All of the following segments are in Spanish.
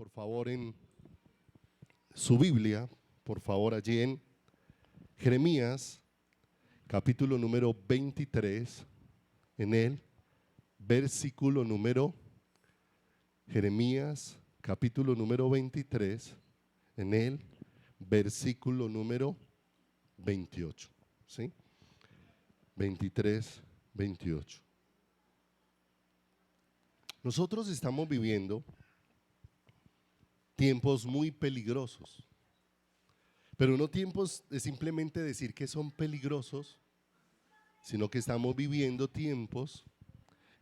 por favor, en su Biblia, por favor, allí en Jeremías, capítulo número 23, en el versículo número, Jeremías, capítulo número 23, en el versículo número 28, ¿sí? 23, 28. Nosotros estamos viviendo tiempos muy peligrosos, pero no tiempos de simplemente decir que son peligrosos, sino que estamos viviendo tiempos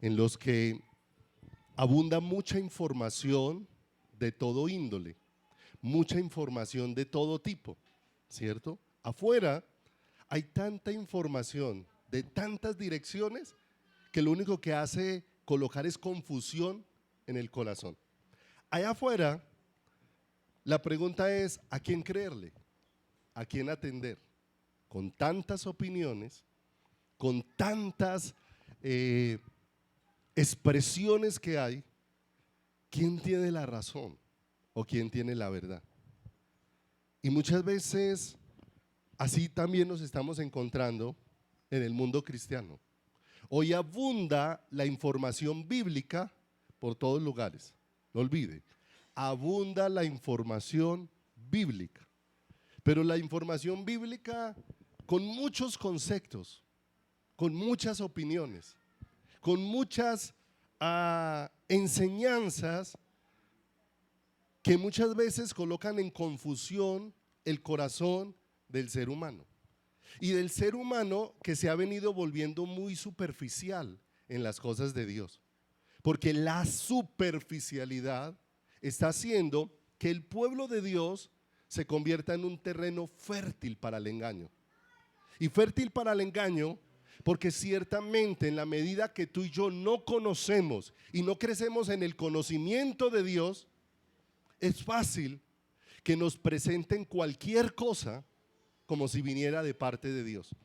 en los que abunda mucha información de todo índole, mucha información de todo tipo, ¿cierto? Afuera hay tanta información de tantas direcciones que lo único que hace colocar es confusión en el corazón. Allá afuera, la pregunta es, ¿a quién creerle? ¿A quién atender? Con tantas opiniones, con tantas expresiones que hay, ¿quién tiene la razón o quién tiene la verdad? Y muchas veces así también nos estamos encontrando en el mundo cristiano. Hoy abunda la información bíblica por todos lugares, no olvide, abunda la información bíblica, pero la información bíblica con muchos conceptos, con muchas opiniones, con muchas enseñanzas que muchas veces colocan en confusión el corazón del ser humano. Y del ser humano que se ha venido volviendo muy superficial en las cosas de Dios. Porque la superficialidad está haciendo que el pueblo de Dios se convierta en un terreno fértil para el engaño. Y fértil para el engaño porque ciertamente en la medida que tú y yo no conocemos y no crecemos en el conocimiento de Dios, es fácil que nos presenten cualquier cosa como si viniera de parte de Dios.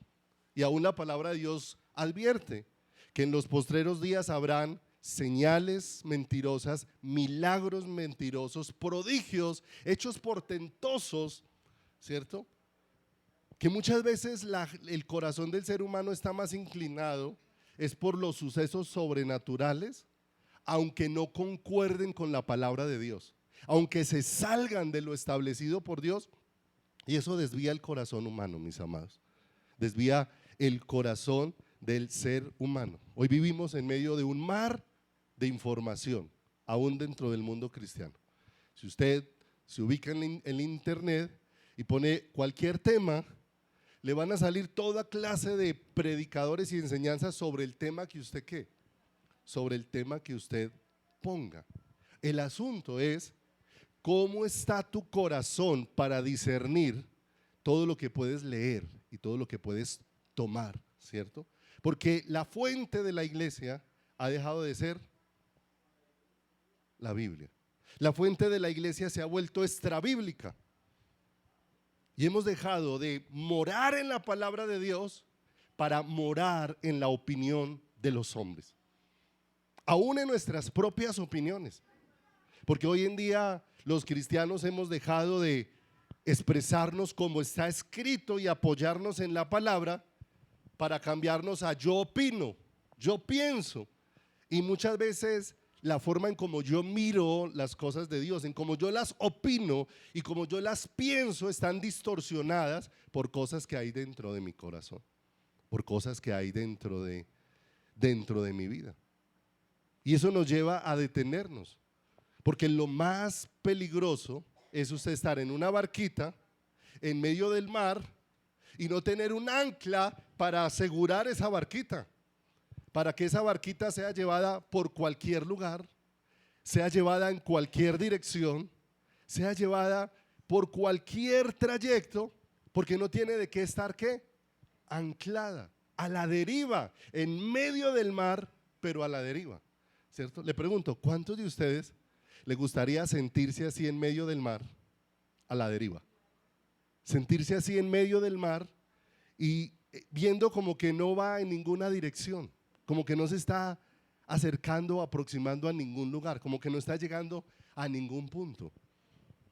Y aún la palabra de Dios advierte que en los postreros días habrán señales mentirosas, milagros mentirosos, prodigios, hechos portentosos, ¿cierto? Que muchas veces el corazón del ser humano está más inclinado es por los sucesos sobrenaturales, aunque no concuerden con la palabra de Dios, aunque se salgan de lo establecido por Dios. Y eso desvía el corazón humano, mis amados. Desvía el corazón del ser humano. Hoy vivimos en medio de un mar de información, aún dentro del mundo cristiano. Si usted se ubica en el internet y pone cualquier tema, le van a salir toda clase de predicadores y enseñanzas sobre el tema que usted ¿qué? Sobre el tema que usted ponga. El asunto es ¿cómo está tu corazón para discernir todo lo que puedes leer y todo lo que puedes tomar, ¿cierto? Porque la fuente de la iglesia ha dejado de ser la Biblia. La fuente de la iglesia se ha vuelto extrabíblica. Y hemos dejado de morar en la palabra de Dios para morar en la opinión de los hombres. Aún en nuestras propias opiniones. Porque hoy en día los cristianos hemos dejado de expresarnos como está escrito y apoyarnos en la palabra para cambiarnos a yo opino, yo pienso. Y muchas veces la forma en como yo miro las cosas de Dios, en como yo las opino y como yo las pienso están distorsionadas por cosas que hay dentro de mi corazón, por cosas que hay dentro de mi vida. Y eso nos lleva a detenernos. Porque lo más peligroso es usted estar en una barquita en medio del mar y no tener un ancla para asegurar esa barquita, para que esa barquita sea llevada por cualquier lugar, sea llevada en cualquier dirección, sea llevada por cualquier trayecto, porque no tiene de qué estar ¿qué? Anclada, a la deriva, en medio del mar, pero a la deriva, ¿cierto? Le pregunto, ¿cuántos de ustedes le gustaría sentirse así en medio del mar, a la deriva? Sentirse así en medio del mar y viendo como que no va en ninguna dirección, como que no se está acercando o aproximando a ningún lugar, como que no está llegando a ningún punto.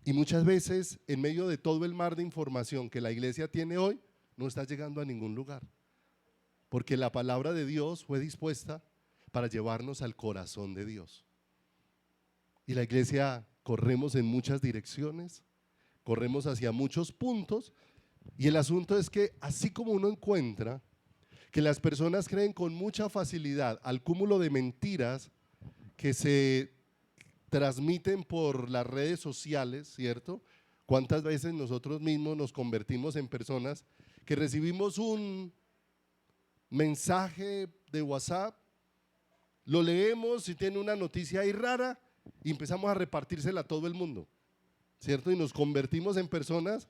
Y muchas veces, en medio de todo el mar de información que la iglesia tiene hoy, no está llegando a ningún lugar. Porque la palabra de Dios fue dispuesta para llevarnos al corazón de Dios. Y la iglesia corremos en muchas direcciones, corremos hacia muchos puntos, y el asunto es que así como uno encuentra que las personas creen con mucha facilidad al cúmulo de mentiras que se transmiten por las redes sociales, ¿cierto? ¿Cuántas veces nosotros mismos nos convertimos en personas que recibimos un mensaje de WhatsApp, lo leemos y tiene una noticia ahí rara y empezamos a repartírsela a todo el mundo, ¿cierto? Y nos convertimos en personas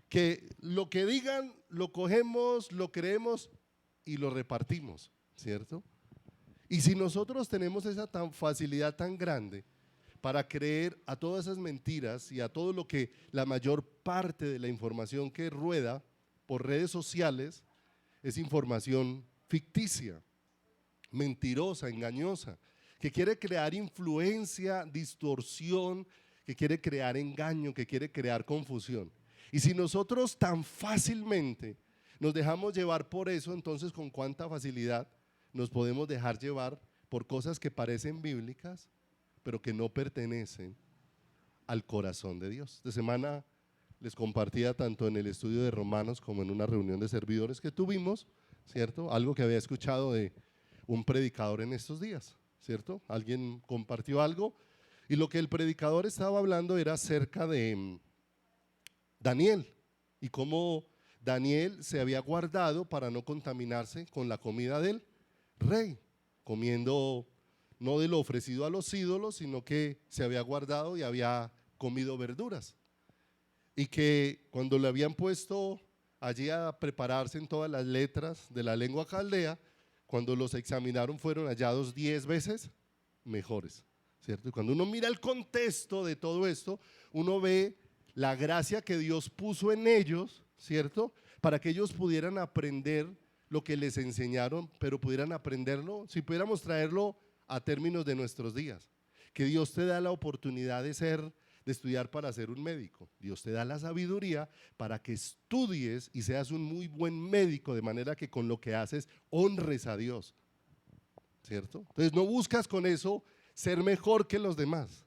que lo que digan lo cogemos, lo creemos y lo repartimos, ¿cierto? Y si nosotros tenemos esa facilidad tan grande para creer a todas esas mentiras y a todo lo que la mayor parte de la información que rueda por redes sociales es información ficticia, mentirosa, engañosa, que quiere crear influencia, distorsión, que quiere crear engaño, que quiere crear confusión. Y si nosotros tan fácilmente nos dejamos llevar por eso, entonces con cuánta facilidad nos podemos dejar llevar por cosas que parecen bíblicas, pero que no pertenecen al corazón de Dios. Esta semana les compartía tanto en el estudio de Romanos como en una reunión de servidores que tuvimos, ¿cierto? Algo que había escuchado de un predicador en estos días, ¿cierto? Alguien compartió algo y lo que el predicador estaba hablando era acerca de Daniel y cómo Daniel se había guardado para no contaminarse con la comida del rey, comiendo no de lo ofrecido a los ídolos, sino que se había guardado y había comido verduras. Y que cuando le habían puesto allí a prepararse en todas las letras de la lengua caldea, cuando los examinaron fueron hallados 10 veces mejores, ¿cierto? Y cuando uno mira el contexto de todo esto, uno ve la gracia que Dios puso en ellos, ¿cierto? Para que ellos pudieran aprender lo que les enseñaron, pero pudieran aprenderlo, si pudiéramos traerlo a términos de nuestros días, que Dios te da la oportunidad de estudiar para ser un médico. Dios te da la sabiduría para que estudies y seas un muy buen médico, de manera que con lo que haces honres a Dios, ¿cierto? Entonces no buscas con eso ser mejor que los demás.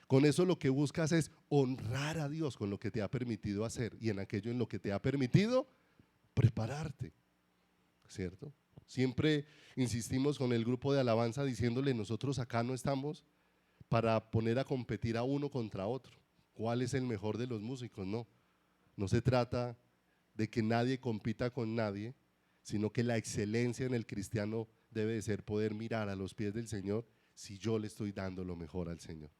Con eso lo que buscas es honrar a Dios con lo que te ha permitido hacer y en aquello en lo que te ha permitido prepararte, ¿cierto? Siempre insistimos con el grupo de alabanza diciéndole, nosotros acá no estamos para poner a competir a uno contra otro. ¿Cuál es el mejor de los músicos? No, no se trata de que nadie compita con nadie, sino que la excelencia en el cristiano debe de ser poder mirar a los pies del Señor si yo le estoy dando lo mejor al Señor.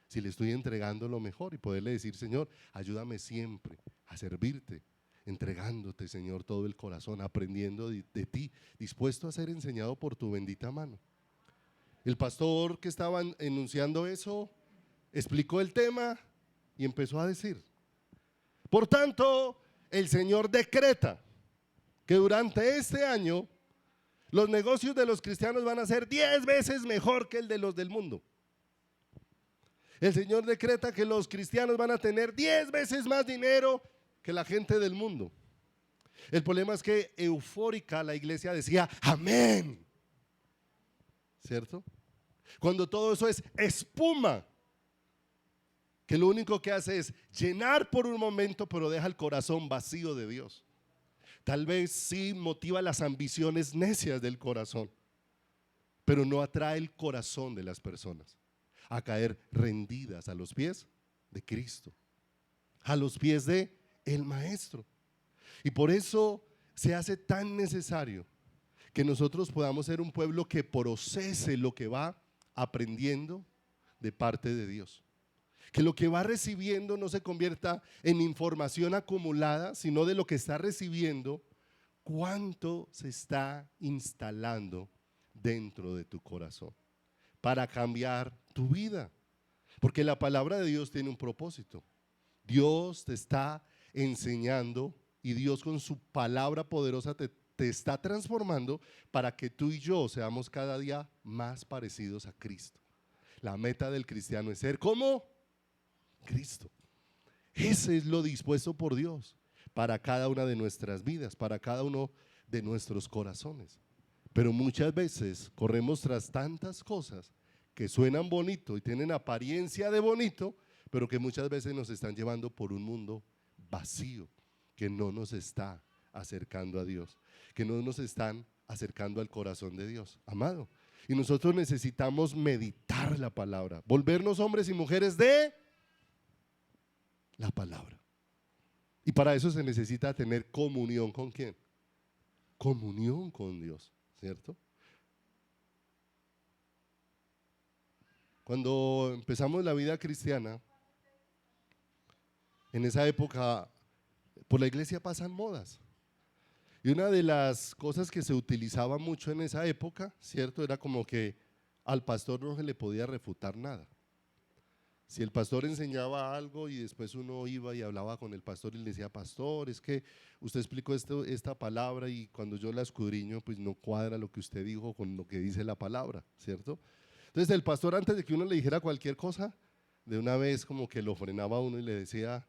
Si le estoy entregando lo mejor y poderle decir, Señor, ayúdame siempre a servirte, entregándote, Señor, todo el corazón, aprendiendo de ti, dispuesto a ser enseñado por tu bendita mano. El pastor que estaba enunciando eso explicó el tema y empezó a decir, por tanto, el Señor decreta que durante este año los negocios de los cristianos van a ser 10 veces mejor que el de los del mundo. El Señor decreta que los cristianos van a tener 10 veces más dinero que la gente del mundo. El problema es que eufórica la iglesia decía amén, ¿cierto? Cuando todo eso es espuma, que lo único que hace es llenar por un momento, pero deja el corazón vacío de Dios. Tal vez sí motiva las ambiciones necias del corazón, pero no atrae el corazón de las personas a caer rendidas a los pies de Cristo, a los pies de el Maestro. Y por eso se hace tan necesario que nosotros podamos ser un pueblo que procese lo que va aprendiendo de parte de Dios. Que lo que va recibiendo no se convierta en información acumulada, sino de lo que está recibiendo, cuánto se está instalando dentro de tu corazón para cambiar tu vida. Porque la palabra de Dios tiene un propósito. Dios te está enseñando y Dios con su palabra poderosa te está transformando para que tú y yo seamos cada día más parecidos a Cristo. La meta del cristiano es ser como Cristo. Ese es lo dispuesto por Dios para cada una de nuestras vidas, para cada uno de nuestros corazones. Pero muchas veces corremos tras tantas cosas que suenan bonito y tienen apariencia de bonito, pero que muchas veces nos están llevando por un mundo vacío, que no nos está acercando a Dios, que no nos están acercando al corazón de Dios, amado. Y nosotros necesitamos meditar la palabra, volvernos hombres y mujeres de la palabra. Y para eso se necesita tener comunión ¿con quién? Comunión con Dios, ¿cierto? Cuando empezamos la vida cristiana, en esa época, por la iglesia pasan modas. Y una de las cosas que se utilizaba mucho en esa época, ¿cierto? Era como que al pastor no se le podía refutar nada. Si el pastor enseñaba algo y después uno iba y hablaba con el pastor y le decía, pastor, es que usted explicó esta palabra y cuando yo la escudriño, pues no cuadra lo que usted dijo con lo que dice la palabra, ¿cierto? Entonces el pastor, antes de que uno le dijera cualquier cosa, de una vez como que lo frenaba a uno y le decía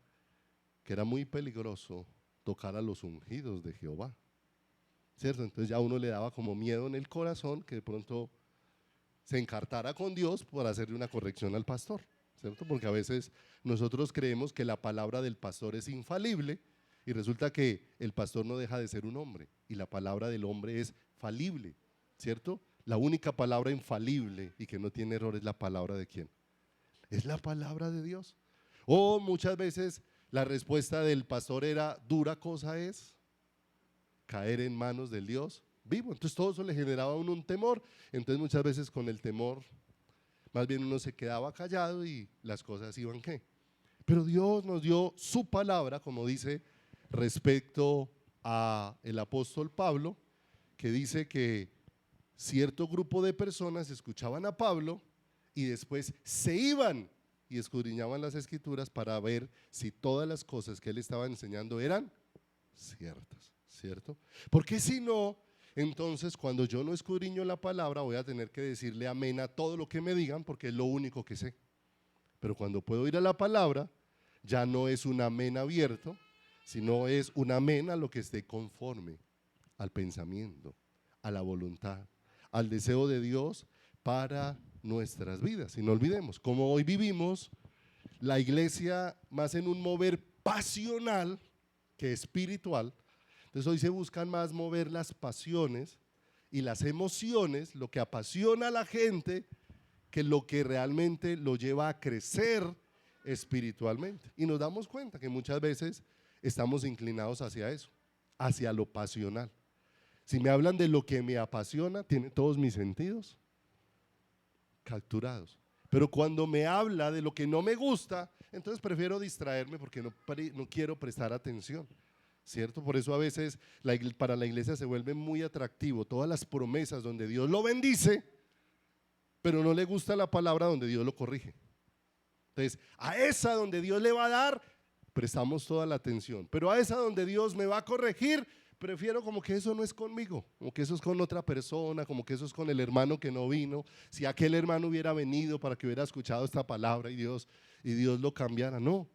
que era muy peligroso tocar a los ungidos de Jehová, ¿cierto? Entonces ya uno le daba como miedo en el corazón que de pronto se encartara con Dios por hacerle una corrección al pastor, ¿cierto? Porque a veces nosotros creemos que la palabra del pastor es infalible y resulta que el pastor no deja de ser un hombre y la palabra del hombre es falible, ¿cierto? La única palabra infalible y que no tiene error es la palabra de ¿quién? Es la palabra de Dios. O muchas veces la respuesta del pastor era, dura cosa es caer en manos del Dios vivo. Entonces todo eso le generaba a uno un temor. Entonces muchas veces con el temor, más bien uno se quedaba callado y las cosas iban ¿qué? Pero Dios nos dio su palabra, como dice respecto a el apóstol Pablo, que dice que cierto grupo de personas escuchaban a Pablo y después se iban y escudriñaban las escrituras para ver si todas las cosas que él estaba enseñando eran ciertas, ¿cierto? Porque si no, entonces cuando yo no escudriño la palabra voy a tener que decirle amén a todo lo que me digan porque es lo único que sé. Pero cuando puedo ir a la palabra, ya no es un amén abierto, sino es un amén a lo que esté conforme al pensamiento, a la voluntad, al deseo de Dios para nuestras vidas. Y no olvidemos, como hoy vivimos la iglesia más en un mover pasional que espiritual, entonces hoy se buscan más mover las pasiones y las emociones, lo que apasiona a la gente, que lo que realmente lo lleva a crecer espiritualmente. Y nos damos cuenta que muchas veces estamos inclinados hacia eso, hacia lo pasional. Si me hablan de lo que me apasiona, tiene todos mis sentidos capturados. Pero cuando me habla de lo que no me gusta, entonces prefiero distraerme porque no quiero prestar atención, ¿cierto? Por eso a veces para la iglesia se vuelve muy atractivo todas las promesas donde Dios lo bendice, pero no le gusta la palabra donde Dios lo corrige. Entonces, a esa donde Dios le va a dar, prestamos toda la atención, pero a esa donde Dios me va a corregir, prefiero como que eso no es conmigo, como que eso es con otra persona, como que eso es con el hermano que no vino. Si aquel hermano hubiera venido para que hubiera escuchado esta palabra y Dios lo cambiara, no.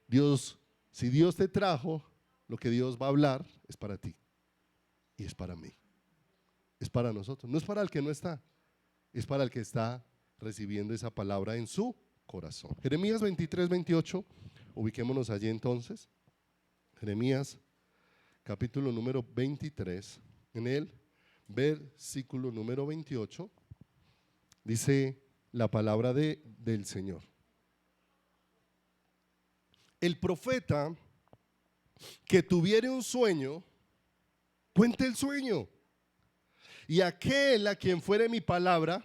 Dios, si Dios te trajo, lo que Dios va a hablar es para ti y es para mí, es para nosotros, no es para el que no está, es para el que está recibiendo esa palabra en su corazón. Jeremías 23, 28, ubiquémonos allí entonces. Jeremías capítulo número 23, en el versículo número 28, dice la palabra del Señor. El profeta que tuviere un sueño, cuente el sueño. Y aquel a quien fuere mi palabra,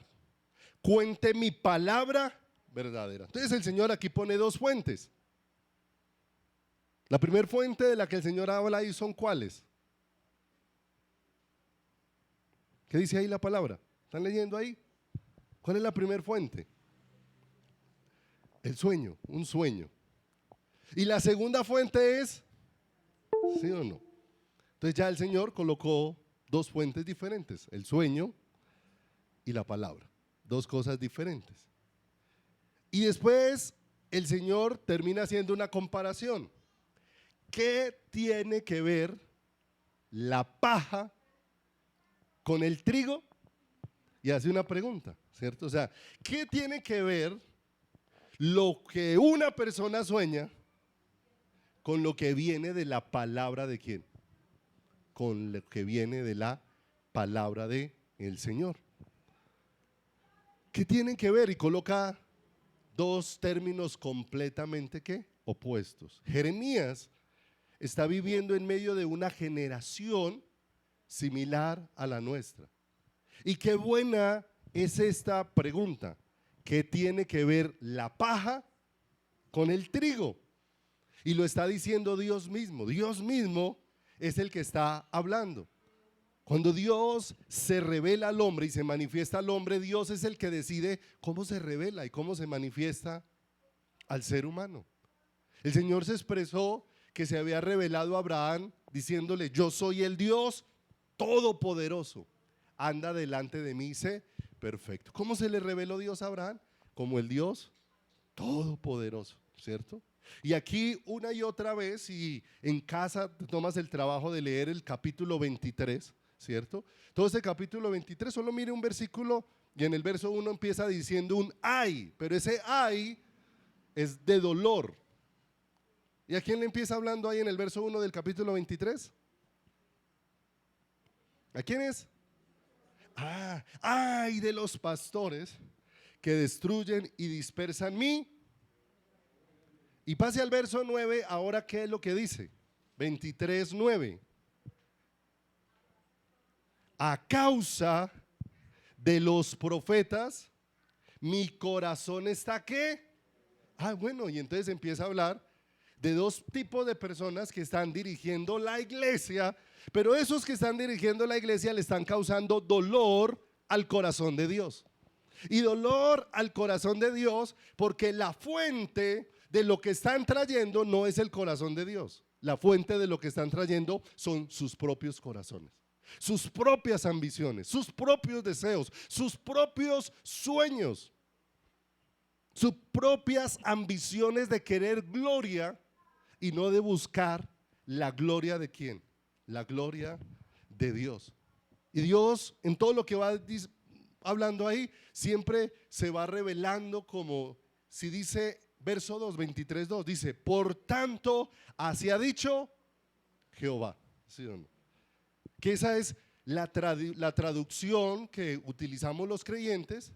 cuente mi palabra verdadera. Entonces el Señor aquí pone dos fuentes. La primera fuente de la que el Señor habla ahí son ¿cuáles? ¿Qué dice ahí la palabra? ¿Están leyendo ahí? ¿Cuál es la primera fuente? El sueño, un sueño. Y la segunda fuente es, ¿sí o no? Entonces ya el Señor colocó dos fuentes diferentes, el sueño y la palabra. dos cosas diferentes. Y después el Señor termina haciendo una comparación. ¿Qué tiene que ver la paja con el trigo? Y hace una pregunta, ¿cierto? O sea, ¿qué tiene que ver lo que una persona sueña con lo que viene de la palabra de quién? Con lo que viene de la palabra de el Señor. ¿Qué tienen que ver? Y coloca dos términos completamente ¿qué? Opuestos. Jeremías está viviendo en medio de una generación similar a la nuestra. Y qué buena es esta pregunta. ¿Qué tiene que ver la paja con el trigo? Y lo está diciendo Dios mismo. Dios mismo es el que está hablando. Cuando Dios se revela al hombre y se manifiesta al hombre, Dios es el que decide cómo se revela y cómo se manifiesta al ser humano. El Señor se expresó que se había revelado a Abraham diciéndole: yo soy el Dios todopoderoso, anda delante de mí y sé perfecto. ¿Cómo se le reveló Dios a Abraham? Como el Dios todopoderoso, ¿cierto? Y aquí una y otra vez, y en casa te tomas el trabajo de leer el capítulo 23, ¿cierto? Todo ese capítulo 23, solo mire un versículo y en el verso 1 empieza diciendo un ay, pero ese ay es de dolor. ¿Y a quién le empieza hablando ahí en el verso 1 del capítulo 23? ¿A quién es? Ay de los pastores que destruyen y dispersan mi. Y pase al verso 9, ahora ¿qué es lo que dice? 23:9. A causa de los profetas, mi corazón está ¿qué? Bueno, y entonces empieza a hablar de dos tipos de personas que están dirigiendo la iglesia, pero esos que están dirigiendo la iglesia le están causando dolor al corazón de Dios. Y dolor al corazón de Dios porque la fuente de lo que están trayendo no es el corazón de Dios. La fuente de lo que están trayendo son sus propios corazones, sus propias ambiciones, sus propios deseos, sus propios sueños, sus propias ambiciones de querer gloria y no de buscar la gloria de ¿quién? La gloria de Dios. Y Dios en todo lo que va hablando ahí siempre se va revelando, como si dice verso 2, 23:2, dice: por tanto así ha dicho Jehová. ¿Sí o no? Que esa es la traducción que utilizamos los creyentes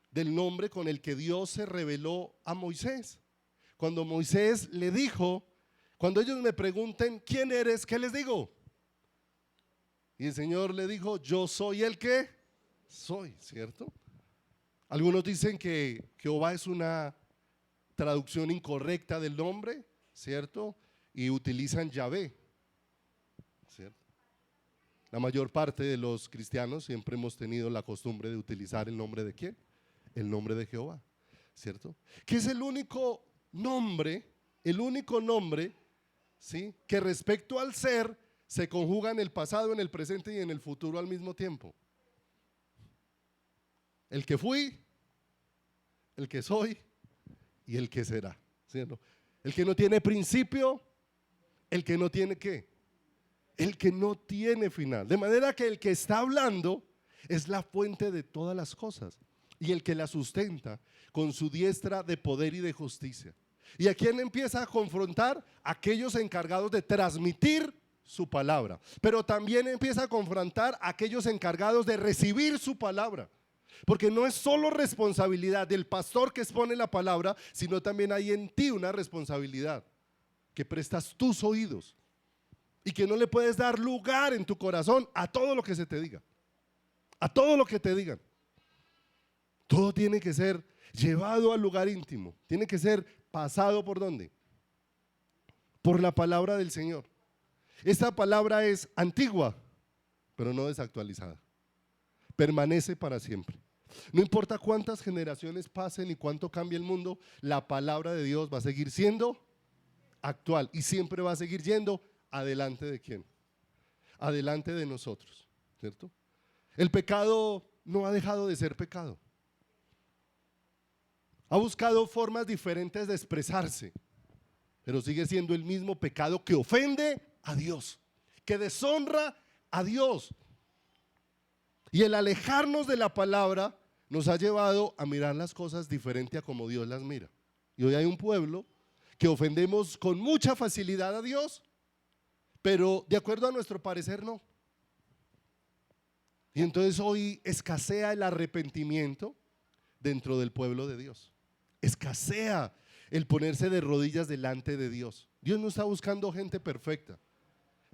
del nombre con el que Dios se reveló a Moisés. Cuando Moisés le dijo: cuando ellos me pregunten ¿quién eres?, ¿qué les digo? Y el Señor le dijo: yo soy el que soy, ¿cierto? Algunos dicen que Jehová es una traducción incorrecta del nombre, ¿cierto? Y utilizan Yahvé, ¿cierto? La mayor parte de los cristianos siempre hemos tenido la costumbre de utilizar el nombre de ¿quién? El nombre de Jehová, ¿cierto? Que es el único nombre, ¿sí?, que respecto al ser se conjuga en el pasado, en el presente y en el futuro al mismo tiempo. El que fui, el que soy y el que será, ¿cierto? El que no tiene principio, el que no tiene ¿qué? El que no tiene final. De manera que el que está hablando es la fuente de todas las cosas y el que la sustenta con su diestra de poder y de justicia. ¿Y a quién empieza a confrontar? A aquellos encargados de transmitir su palabra, pero también empieza a confrontar a aquellos encargados de recibir su palabra. Porque no es solo responsabilidad del pastor que expone la palabra, sino también hay en ti una responsabilidad, que prestas tus oídos y que no le puedes dar lugar en tu corazón a todo lo que se te diga, a todo lo que te digan. Todo tiene que ser llevado al lugar íntimo, tiene que ser pasado ¿por dónde? Por la palabra del Señor. Esta palabra es antigua, pero no desactualizada. Permanece para siempre. No importa cuántas generaciones pasen y cuánto cambie el mundo, la palabra de Dios va a seguir siendo actual y siempre va a seguir yendo adelante de quién, adelante de nosotros, ¿cierto? El pecado no ha dejado de ser pecado. Ha buscado formas diferentes de expresarse, pero sigue siendo el mismo pecado que ofende a Dios, que deshonra a Dios. Y el alejarnos de la palabra nos ha llevado a mirar las cosas diferente a como Dios las mira. Y hoy hay un pueblo que ofendemos con mucha facilidad a Dios, pero de acuerdo a nuestro parecer no. Y entonces hoy escasea el arrepentimiento dentro del pueblo de Dios. Escasea el ponerse de rodillas delante de Dios. Dios no está buscando gente perfecta,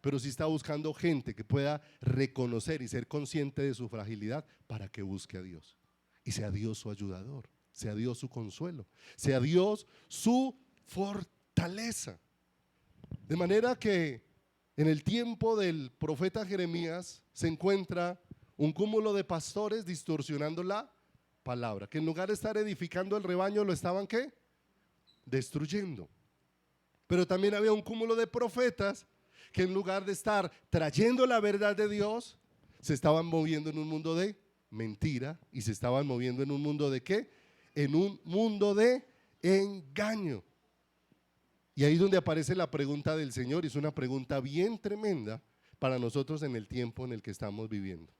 pero sí está buscando gente que pueda reconocer y ser consciente de su fragilidad para que busque a Dios. Y sea Dios su ayudador, sea Dios su consuelo, sea Dios su fortaleza. De manera que en el tiempo del profeta Jeremías se encuentra un cúmulo de pastores distorsionando la palabra, que en lugar de estar edificando el rebaño lo estaban ¿qué? Destruyendo. Pero también había un cúmulo de profetas que en lugar de estar trayendo la verdad de Dios, se estaban moviendo en un mundo de mentira y se estaban moviendo en un mundo de ¿qué? En un mundo de engaño. Y ahí es donde aparece la pregunta del Señor, y es una pregunta bien tremenda para nosotros en el tiempo en el que estamos viviendo.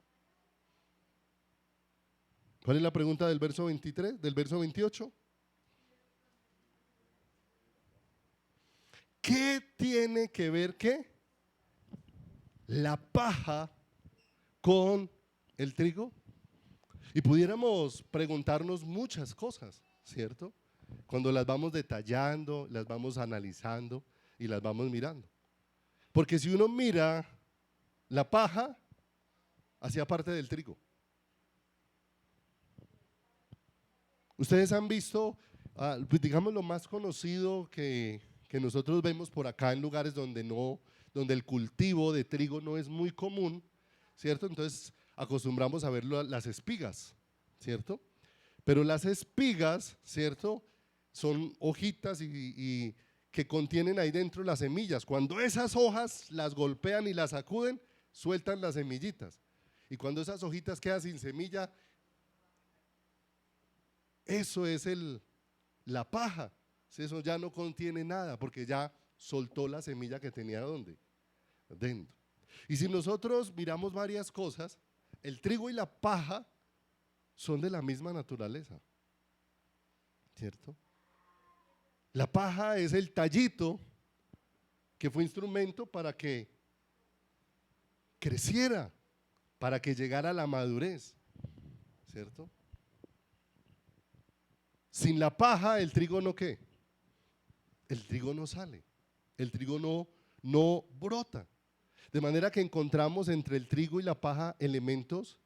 ¿Cuál es la pregunta del verso 23, del verso 28? ¿Qué tiene que ver qué? La paja con el trigo. Y pudiéramos preguntarnos muchas cosas, ¿cierto? Cuando las vamos detallando, las vamos analizando y las vamos mirando. Porque si uno mira, la paja hacía parte del trigo. Ustedes han visto, pues digamos lo más conocido que nosotros vemos por acá en lugares donde donde el cultivo de trigo no es muy común, ¿cierto? Entonces acostumbramos a ver las espigas, ¿cierto? Pero las espigas, ¿cierto? Son hojitas y que contienen ahí dentro las semillas. Cuando esas hojas las golpean y las sacuden, sueltan las semillitas. Y cuando esas hojitas quedan sin semilla, eso es la paja. Eso ya no contiene nada porque ya soltó la semilla que tenía ¿dónde? Dentro. Y si nosotros miramos varias cosas, el trigo y la paja son de la misma naturaleza, ¿cierto? La paja es el tallito que fue instrumento para que creciera, para que llegara a la madurez, ¿cierto? Sin la paja el trigo no ¿qué? El trigo no sale, el trigo no brota. De manera que encontramos entre el trigo y la paja elementos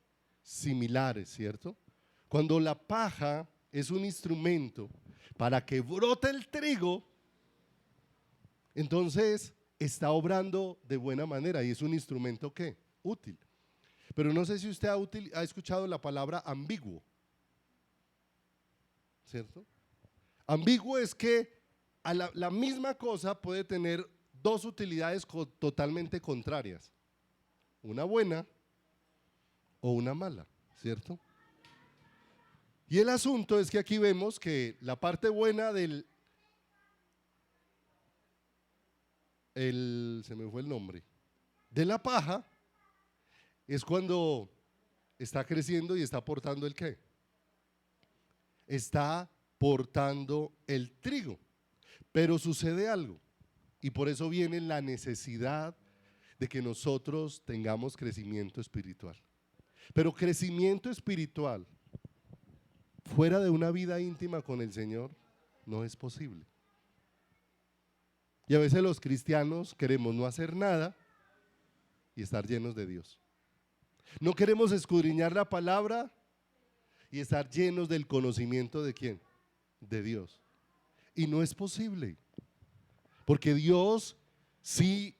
similares, ¿cierto? Cuando la paja es un instrumento para que brote el trigo, entonces está obrando de buena manera y es un instrumento ¿qué? Útil. Pero no sé si usted ha escuchado la palabra ambiguo, ¿cierto? Ambiguo es que a la misma cosa puede tener dos utilidades totalmente contrarias, una buena o una mala, ¿cierto? Y el asunto es que aquí vemos que la parte buena se me fue el nombre, de la paja es cuando está creciendo y está portando el ¿qué? Está portando el trigo. Pero sucede algo y por eso viene la necesidad de que nosotros tengamos crecimiento espiritual. Pero crecimiento espiritual fuera de una vida íntima con el Señor no es posible. Y a veces los cristianos queremos no hacer nada y estar llenos de Dios. No queremos escudriñar la palabra y estar llenos del conocimiento de ¿quién? De Dios. Y no es posible, porque Dios sí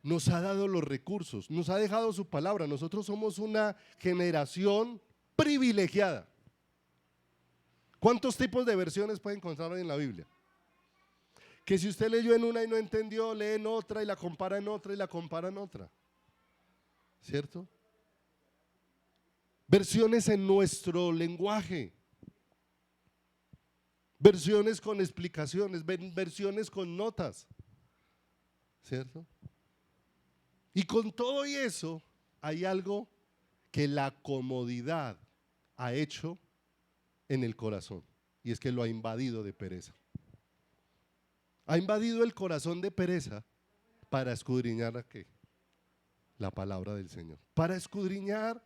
nos ha dado los recursos, nos ha dejado su palabra. Nosotros somos una generación privilegiada. ¿Cuántos tipos de versiones puede encontrar hoy en la Biblia? Que si usted leyó en una y no entendió, lee en otra y la compara en otra y la compara en otra, ¿cierto? Versiones en nuestro lenguaje. versiones con explicaciones, versiones con notas, ¿cierto? Y con todo y eso hay algo que la comodidad ha hecho en el corazón, y es que lo ha invadido de pereza. Ha invadido el corazón de pereza para escudriñar ¿a qué? La palabra del Señor, para escudriñar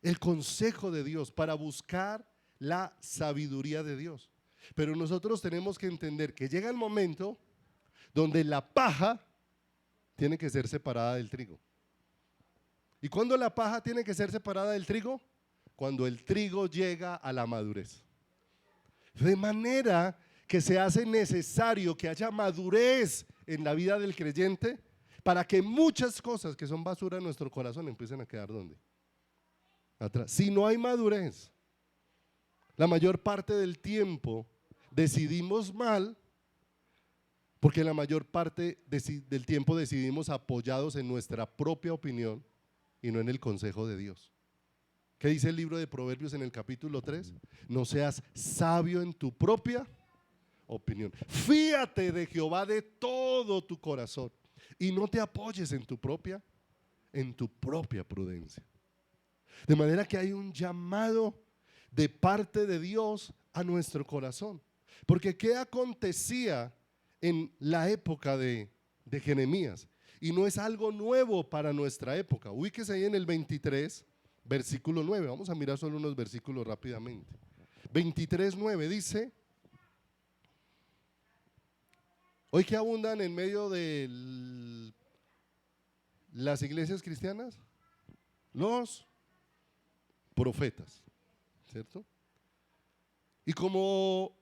el consejo de Dios, para buscar la sabiduría de Dios. Pero nosotros tenemos que entender que llega el momento donde la paja tiene que ser separada del trigo. ¿Y cuándo la paja tiene que ser separada del trigo? Cuando el trigo llega a la madurez. De manera que se hace necesario que haya madurez en la vida del creyente para que muchas cosas que son basura en nuestro corazón empiecen a quedar ¿dónde? Atrás. Si no hay madurez, la mayor parte del tiempo decidimos mal, porque la mayor parte del tiempo decidimos apoyados en nuestra propia opinión y no en el consejo de Dios. ¿Qué dice el libro de Proverbios en el capítulo 3? No seas sabio en tu propia opinión. Fíate de Jehová de todo tu corazón y no te apoyes en tu propia prudencia. De manera que hay un llamado de parte de Dios a nuestro corazón. Porque ¿qué acontecía en la época de Jeremías? Y no es algo nuevo para nuestra época. Ubíquese ahí en el 23, versículo 9. Vamos a mirar solo unos versículos rápidamente. 23:9 dice: hoy que abundan en medio de las iglesias cristianas, los profetas, ¿cierto? Y como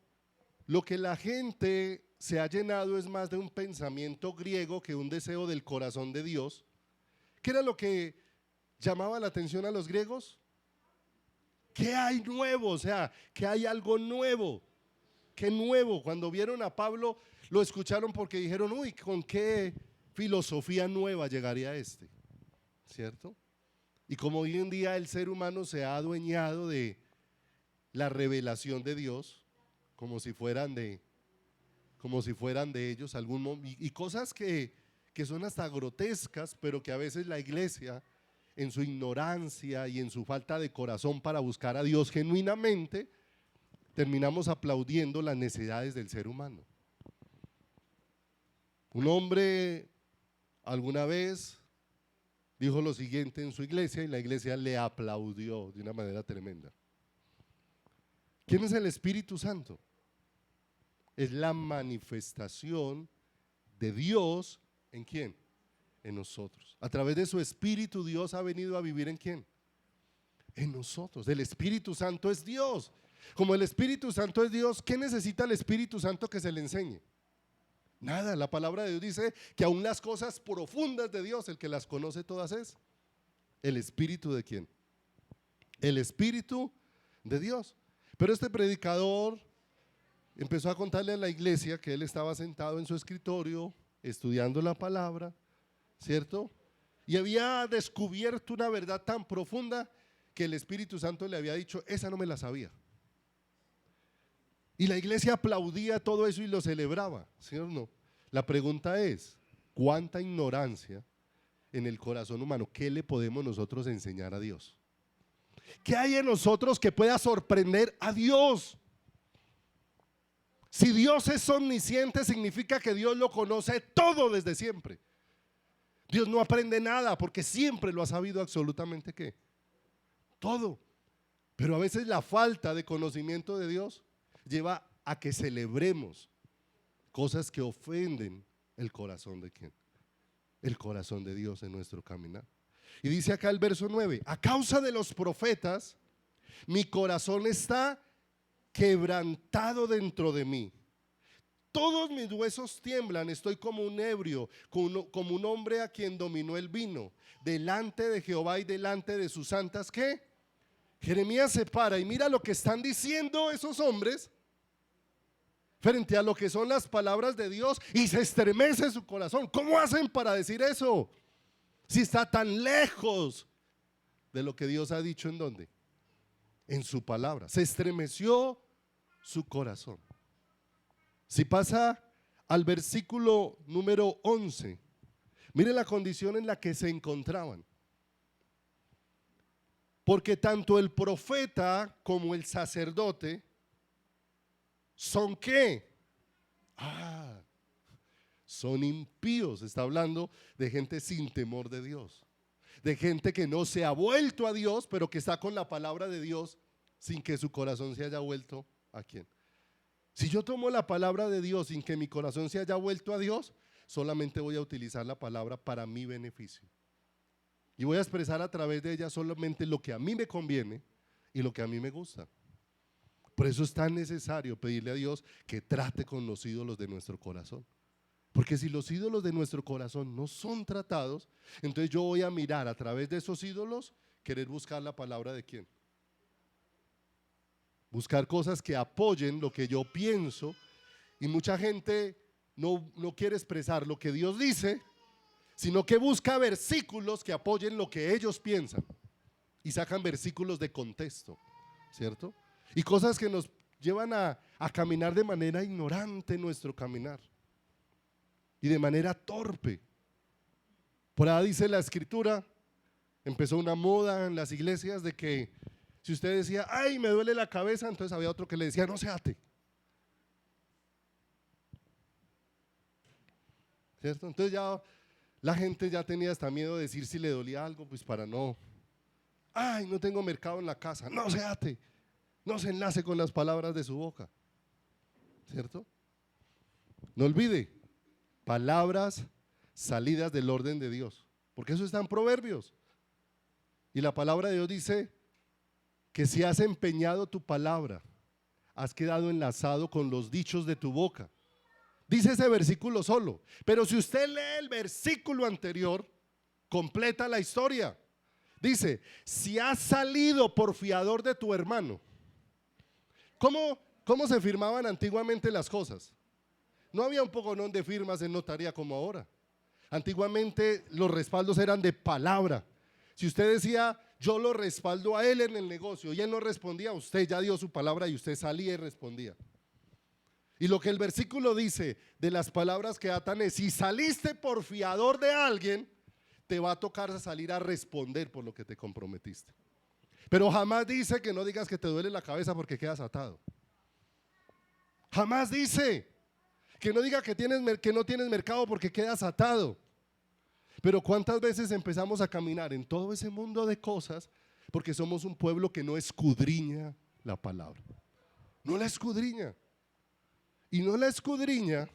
lo que la gente se ha llenado es más de un pensamiento griego que un deseo del corazón de Dios, ¿qué era lo que llamaba la atención a los griegos? ¿Qué hay nuevo? O sea, ¿qué hay algo nuevo? ¿Qué nuevo? Cuando vieron a Pablo lo escucharon porque dijeron, uy, ¿con qué filosofía nueva llegaría este? ¿Cierto? Y como hoy en día el ser humano se ha adueñado de la revelación de Dios, como si fueran de ellos, y cosas que son hasta grotescas, pero que a veces la iglesia, en su ignorancia y en su falta de corazón para buscar a Dios genuinamente, terminamos aplaudiendo las necesidades del ser humano. Un hombre alguna vez dijo lo siguiente en su iglesia y la iglesia le aplaudió de una manera tremenda. ¿Quién es el Espíritu Santo? Es la manifestación de Dios ¿en quién? En nosotros. A través de su Espíritu Dios ha venido a vivir ¿en quién? En nosotros. El Espíritu Santo es Dios. Como el Espíritu Santo es Dios, ¿qué necesita el Espíritu Santo que se le enseñe? Nada, la palabra de Dios dice que aún las cosas profundas de Dios, el que las conoce todas es el Espíritu de ¿quién? El Espíritu de Dios. Pero este predicador empezó a contarle a la iglesia que él estaba sentado en su escritorio estudiando la palabra, ¿cierto? Y había descubierto una verdad tan profunda que el Espíritu Santo le había dicho, esa no me la sabía. Y la iglesia aplaudía todo eso y lo celebraba, ¿sí o no? La pregunta es, ¿cuánta ignorancia en el corazón humano? ¿Qué le podemos nosotros enseñar a Dios? ¿Qué hay en nosotros que pueda sorprender a Dios? Si Dios es omnisciente, significa que Dios lo conoce todo desde siempre. Dios no aprende nada porque siempre lo ha sabido absolutamente ¿qué? Todo. Pero a veces la falta de conocimiento de Dios lleva a que celebremos cosas que ofenden el corazón de ¿quién? El corazón de Dios en nuestro caminar. Y dice acá el verso 9, a causa de los profetas, mi corazón está quebrantado dentro de mí. Todos mis huesos tiemblan, estoy como un ebrio, como un hombre a quien dominó el vino, delante de Jehová y delante de sus santas, ¿qué? Jeremías se para y mira lo que están diciendo esos hombres frente a lo que son las palabras de Dios y se estremece su corazón. ¿Cómo hacen para decir eso? Si está tan lejos de lo que Dios ha dicho, ¿en dónde? En su palabra. Se estremeció su corazón. Si pasa al versículo número 11, mire la condición en la que se encontraban. Porque tanto el profeta como el sacerdote son ¿qué? Son impíos. Está hablando de gente sin temor de Dios, de gente que no se ha vuelto a Dios, pero que está con la palabra de Dios sin que su corazón se haya vuelto ¿a quién? Si yo tomo la palabra de Dios sin que mi corazón se haya vuelto a Dios, solamente voy a utilizar la palabra para mi beneficio. Y voy a expresar a través de ella solamente lo que a mí me conviene y lo que a mí me gusta. Por eso es tan necesario pedirle a Dios que trate con los ídolos de nuestro corazón. Porque si los ídolos de nuestro corazón no son tratados, entonces yo voy a mirar a través de esos ídolos, querer buscar la palabra de quién. Buscar cosas que apoyen lo que yo pienso, y mucha gente no quiere expresar lo que Dios dice, sino que busca versículos que apoyen lo que ellos piensan y sacan versículos de contexto, ¿cierto? Y cosas que nos llevan a caminar de manera ignorante en nuestro caminar y de manera torpe. Por ahí dice la escritura, empezó una moda en las iglesias de que si usted decía, ay, me duele la cabeza, entonces había otro que le decía, no se ate, ¿cierto? Entonces ya la gente ya tenía hasta miedo de decir si le dolía algo, pues para no. Ay, no tengo mercado en la casa, no se ate, no se enlace con las palabras de su boca, ¿cierto? No olvide, palabras salidas del orden de Dios, porque eso está en Proverbios. Y la palabra de Dios dice que si has empeñado tu palabra, has quedado enlazado con los dichos de tu boca. Dice ese versículo solo, pero si usted lee el versículo anterior, completa la historia. Dice, si has salido por fiador de tu hermano. ¿Cómo se firmaban antiguamente las cosas? No había un poconón de firmas en notaría como ahora. Antiguamente los respaldos eran de palabra. Si usted decía, yo lo respaldo a él en el negocio, y él no respondía, usted ya dio su palabra y usted salía y respondía. Y lo que el versículo dice de las palabras que atan es, si saliste por fiador de alguien, te va a tocar salir a responder por lo que te comprometiste. Pero jamás dice que no digas que te duele la cabeza porque quedas atado. Jamás dice que no diga que no tienes mercado porque quedas atado. Pero ¿cuántas veces empezamos a caminar en todo ese mundo de cosas porque somos un pueblo que no escudriña la palabra? No la escudriña. Y no la escudriña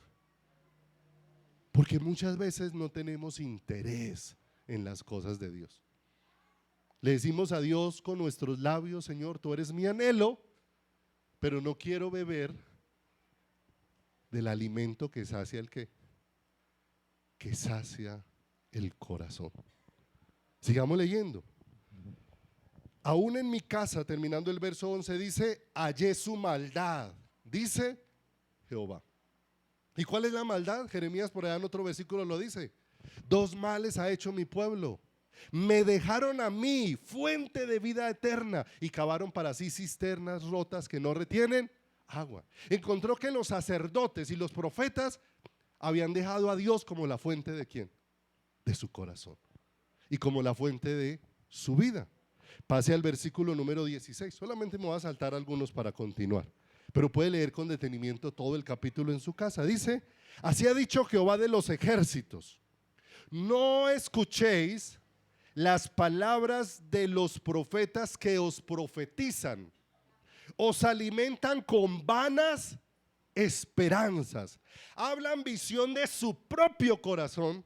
porque muchas veces no tenemos interés en las cosas de Dios. Le decimos a Dios con nuestros labios, Señor, tú eres mi anhelo, pero no quiero beber del alimento que sacia el qué, que sacia el corazón. Sigamos leyendo. Aún en mi casa, terminando el verso 11, dice, hallé su maldad, dice Jehová. ¿Y cuál es la maldad? Jeremías por allá en otro versículo lo dice. Dos males ha hecho mi pueblo. Me dejaron a mí fuente de vida eterna y cavaron para sí cisternas rotas que no retienen agua. Encontró que los sacerdotes y los profetas habían dejado a Dios como la fuente de ¿quién? De su corazón y como la fuente de su vida. Pase al versículo número 16. Solamente me voy a saltar algunos para continuar, pero puede leer con detenimiento todo el capítulo en su casa. Dice, así ha dicho Jehová de los ejércitos, no escuchéis las palabras de los profetas que os profetizan, os alimentan con vanas esperanzas, hablan visión de su propio corazón,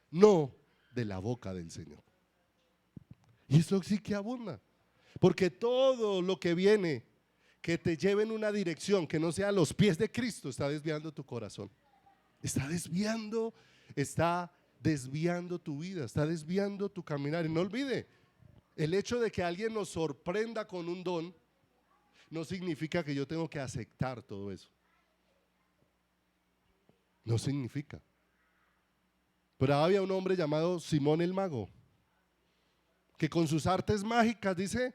no de la boca del Señor. Y eso sí que abunda, porque todo lo que viene que te lleve en una dirección que no sea a los pies de Cristo está desviando tu corazón, está desviando tu vida, está desviando tu caminar. Y no olvide, el hecho de que alguien nos sorprenda con un don no significa que yo tengo que aceptar todo eso. No significa. Pero había un hombre llamado Simón el Mago, que con sus artes mágicas, dice,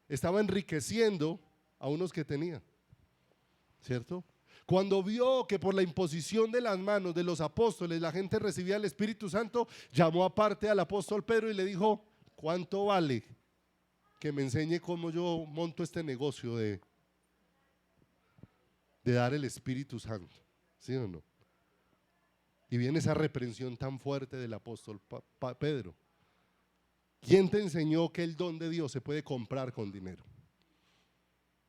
estaba enriqueciendo a unos que tenía. ¿cierto? Cuando vio que por la imposición de las manos de los apóstoles la gente recibía el Espíritu Santo, llamó aparte al apóstol Pedro y le dijo: ¿cuánto vale que me enseñe cómo yo monto este negocio de dar el Espíritu Santo? ¿Sí o no? Y viene esa reprensión tan fuerte del apóstol Pedro. ¿Quién te enseñó que el don de Dios se puede comprar con dinero?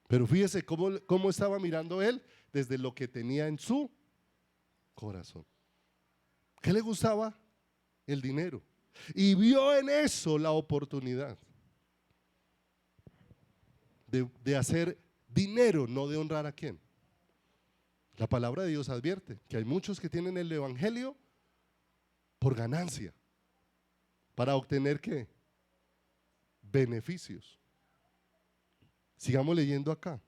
Pero fíjese cómo estaba mirando él desde lo que tenía en su corazón. ¿Qué le gustaba? El dinero. Y vio en eso la oportunidad de hacer dinero, no de honrar a quién. La palabra de Dios advierte que hay muchos que tienen el evangelio por ganancia, para obtener ¿qué? Beneficios. Sigamos leyendo acá.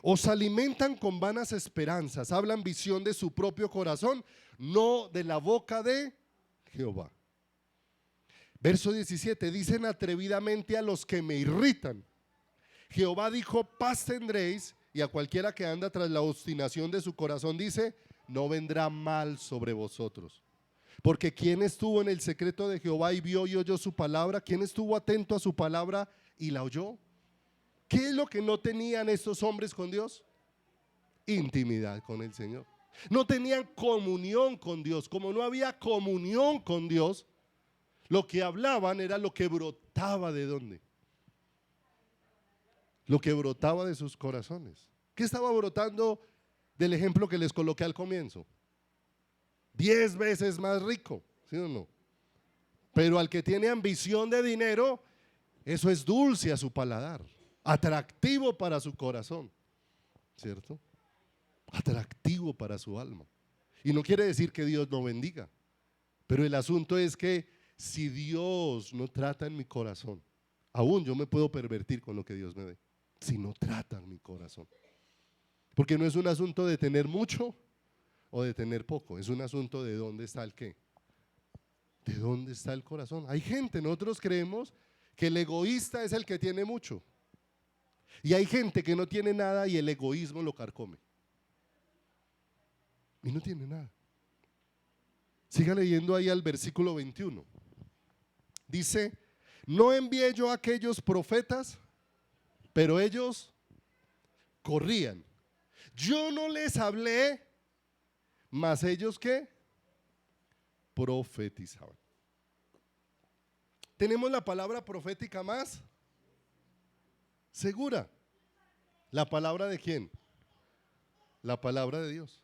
Os alimentan con vanas esperanzas, hablan visión de su propio corazón, no de la boca de Jehová. Verso 17, dicen atrevidamente a los que me irritan: Jehová dijo, paz tendréis, y a cualquiera que anda tras la obstinación de su corazón dice, no vendrá mal sobre vosotros. Porque ¿quién estuvo en el secreto de Jehová y vio y oyó su palabra? ¿Quién estuvo atento a su palabra y la oyó? ¿Qué es lo que no tenían estos hombres con Dios? Intimidad con el Señor. No tenían comunión con Dios. Como no había comunión con Dios, lo que hablaban era lo que brotaba ¿de dónde? Lo que brotaba de sus corazones. ¿Qué estaba brotando del ejemplo que les coloqué al comienzo? 10 veces más rico, ¿sí o no? Pero al que tiene ambición de dinero, eso es dulce a su paladar, atractivo para su corazón, ¿cierto? Atractivo para su alma. Y no quiere decir que Dios no bendiga, pero el asunto es que si Dios no trata en mi corazón, aún yo me puedo pervertir con lo que Dios me dé, si no trata en mi corazón. Porque no es un asunto de tener mucho o de tener poco, es un asunto de dónde está el qué, de dónde está el corazón. Hay gente, nosotros creemos que el egoísta es el que tiene mucho, y hay gente que no tiene nada y el egoísmo lo carcome y no tiene nada. Siga leyendo ahí al versículo 21. Dice: no envié yo a aquellos profetas, pero ellos corrían. Yo no les hablé, mas ellos ¿qué? Profetizaban. Tenemos la palabra profética más segura. ¿La palabra de quién? La palabra de Dios.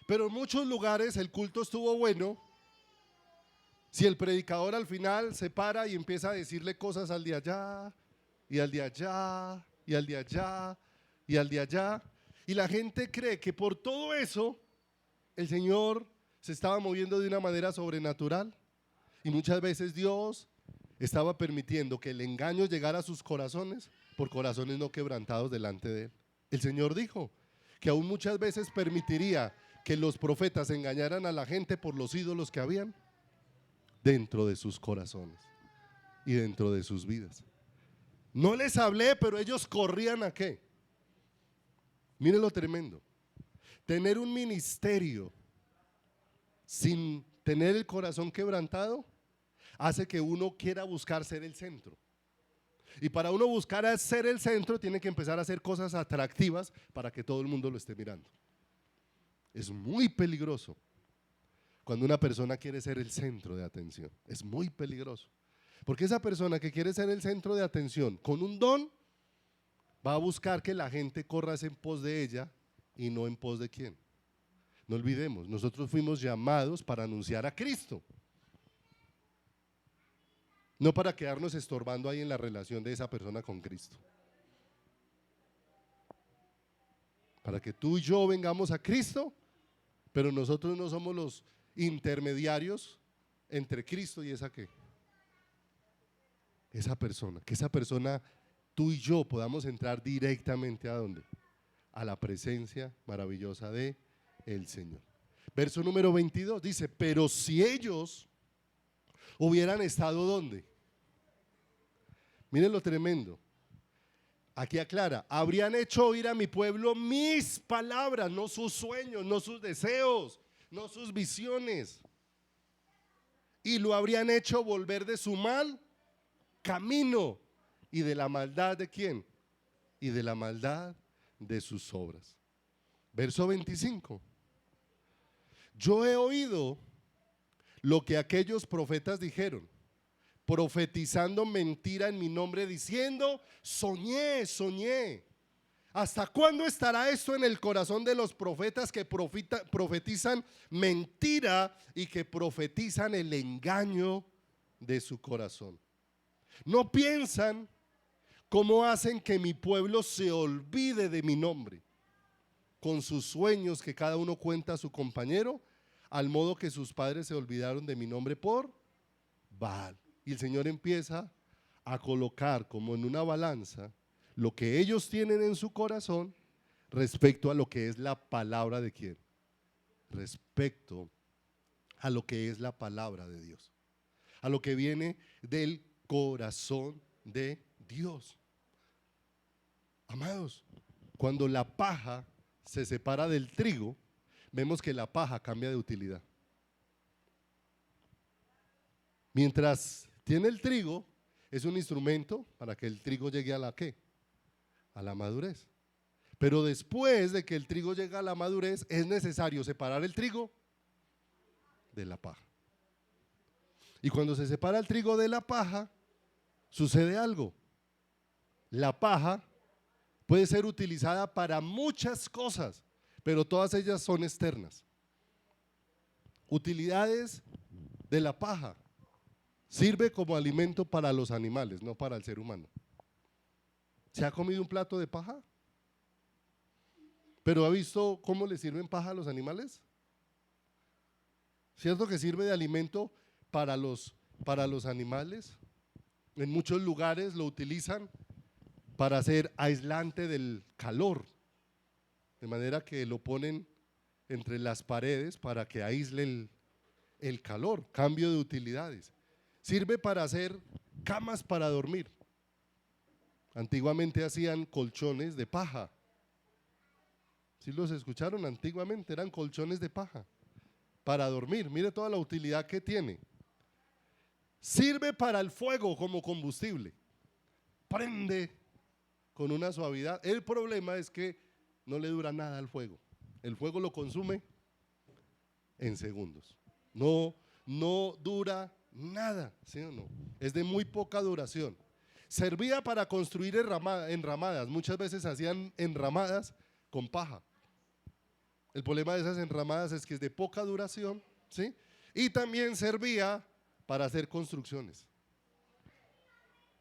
Pero en muchos lugares el culto estuvo bueno si el predicador al final se para y empieza a decirle cosas al de allá, y al de allá, y al de allá, y al de allá, y la gente cree que por todo eso el Señor se estaba moviendo de una manera sobrenatural, y muchas veces Dios estaba permitiendo que el engaño llegara a sus corazones por corazones no quebrantados delante de Él. El Señor dijo que aún muchas veces permitiría que los profetas engañaran a la gente por los ídolos que habían dentro de sus corazones y dentro de sus vidas. No les hablé, pero ellos corrían ¿a qué? Miren lo tremendo. Tener un ministerio sin tener el corazón quebrantado hace que uno quiera buscar ser el centro. Y para uno buscar ser el centro tiene que empezar a hacer cosas atractivas para que todo el mundo lo esté mirando. Es muy peligroso cuando una persona quiere ser el centro de atención. Es muy peligroso. Porque esa persona que quiere ser el centro de atención con un don va a buscar que la gente corra en pos de ella y no en pos de quién. No olvidemos, nosotros fuimos llamados para anunciar a Cristo, no para quedarnos estorbando ahí en la relación de esa persona con Cristo. Para que tú y yo vengamos a Cristo, pero nosotros no somos los intermediarios entre Cristo y esa persona, que esa persona, tú y yo podamos entrar directamente ¿a dónde? A la presencia maravillosa de el Señor. Verso número 22 dice: pero si ellos hubieran estado ¿dónde? Miren lo tremendo. Aquí aclara, habrían hecho oír a mi pueblo mis palabras, no sus sueños, no sus deseos, no sus visiones. Y lo habrían hecho volver de su mal camino y de la maldad de quién, y de la maldad de sus obras. Verso 25. Yo he oído lo que aquellos profetas dijeron, profetizando mentira en mi nombre, diciendo, soñé, soñé. ¿Hasta cuándo estará esto en el corazón de los profetas que profetizan mentira y que profetizan el engaño de su corazón? No piensan cómo hacen que mi pueblo se olvide de mi nombre, con sus sueños que cada uno cuenta a su compañero, al modo que sus padres se olvidaron de mi nombre por Baal. Y el Señor empieza a colocar como en una balanza lo que ellos tienen en su corazón respecto a lo que es la palabra de quién, respecto a lo que es la palabra de Dios, a lo que viene del corazón de Dios. Amados, cuando la paja se separa del trigo, vemos que la paja cambia de utilidad. Mientras tiene el trigo, es un instrumento para que el trigo llegue a la ¿qué? A la madurez. Pero después de que el trigo llega a la madurez, es necesario separar el trigo de la paja. Y cuando se separa el trigo de la paja, sucede algo. La paja puede ser utilizada para muchas cosas, pero todas ellas son externas. Utilidades de la paja. Sirve como alimento para los animales, no para el ser humano. ¿Se ha comido un plato de paja? ¿Pero ha visto cómo le sirven paja a los animales? ¿Cierto que sirve de alimento para los animales? En muchos lugares lo utilizan para hacer aislante del calor, de manera que lo ponen entre las paredes para que aísle el calor. Cambio de utilidades. Sirve para hacer camas para dormir. Antiguamente hacían colchones de paja. ¿Sí los escucharon? Antiguamente eran colchones de paja para dormir. Mire toda la utilidad que tiene. Sirve para el fuego como combustible. Prende con una suavidad. El problema es que no le dura nada al fuego. El fuego lo consume en segundos. No dura nada, ¿sí o no? Es de muy poca duración. Servía para construir enramadas. Muchas veces hacían enramadas con paja. El problema de esas enramadas es que es de poca duración, ¿sí? Y también servía para hacer construcciones.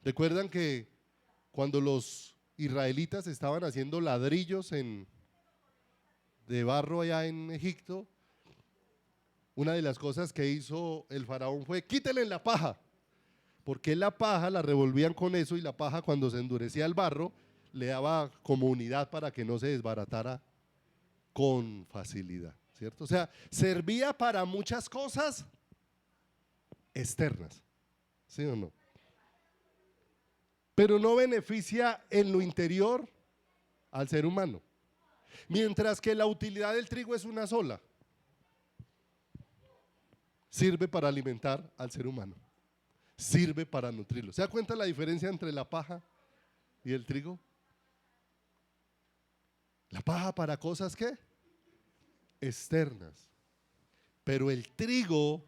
¿Recuerdan que cuando los israelitas estaban haciendo ladrillos de barro allá en Egipto, una de las cosas que hizo el faraón fue quítele la paja, porque la paja la revolvían con eso y la paja cuando se endurecía el barro le daba como unidad para que no se desbaratara con facilidad, ¿cierto? O sea, servía para muchas cosas externas, ¿sí o no? Pero no beneficia en lo interior al ser humano. Mientras que la utilidad del trigo es una sola, sirve para alimentar al ser humano, sirve para nutrirlo. ¿Se da cuenta la diferencia entre la paja y el trigo? La paja para cosas ¿qué? Externas, pero el trigo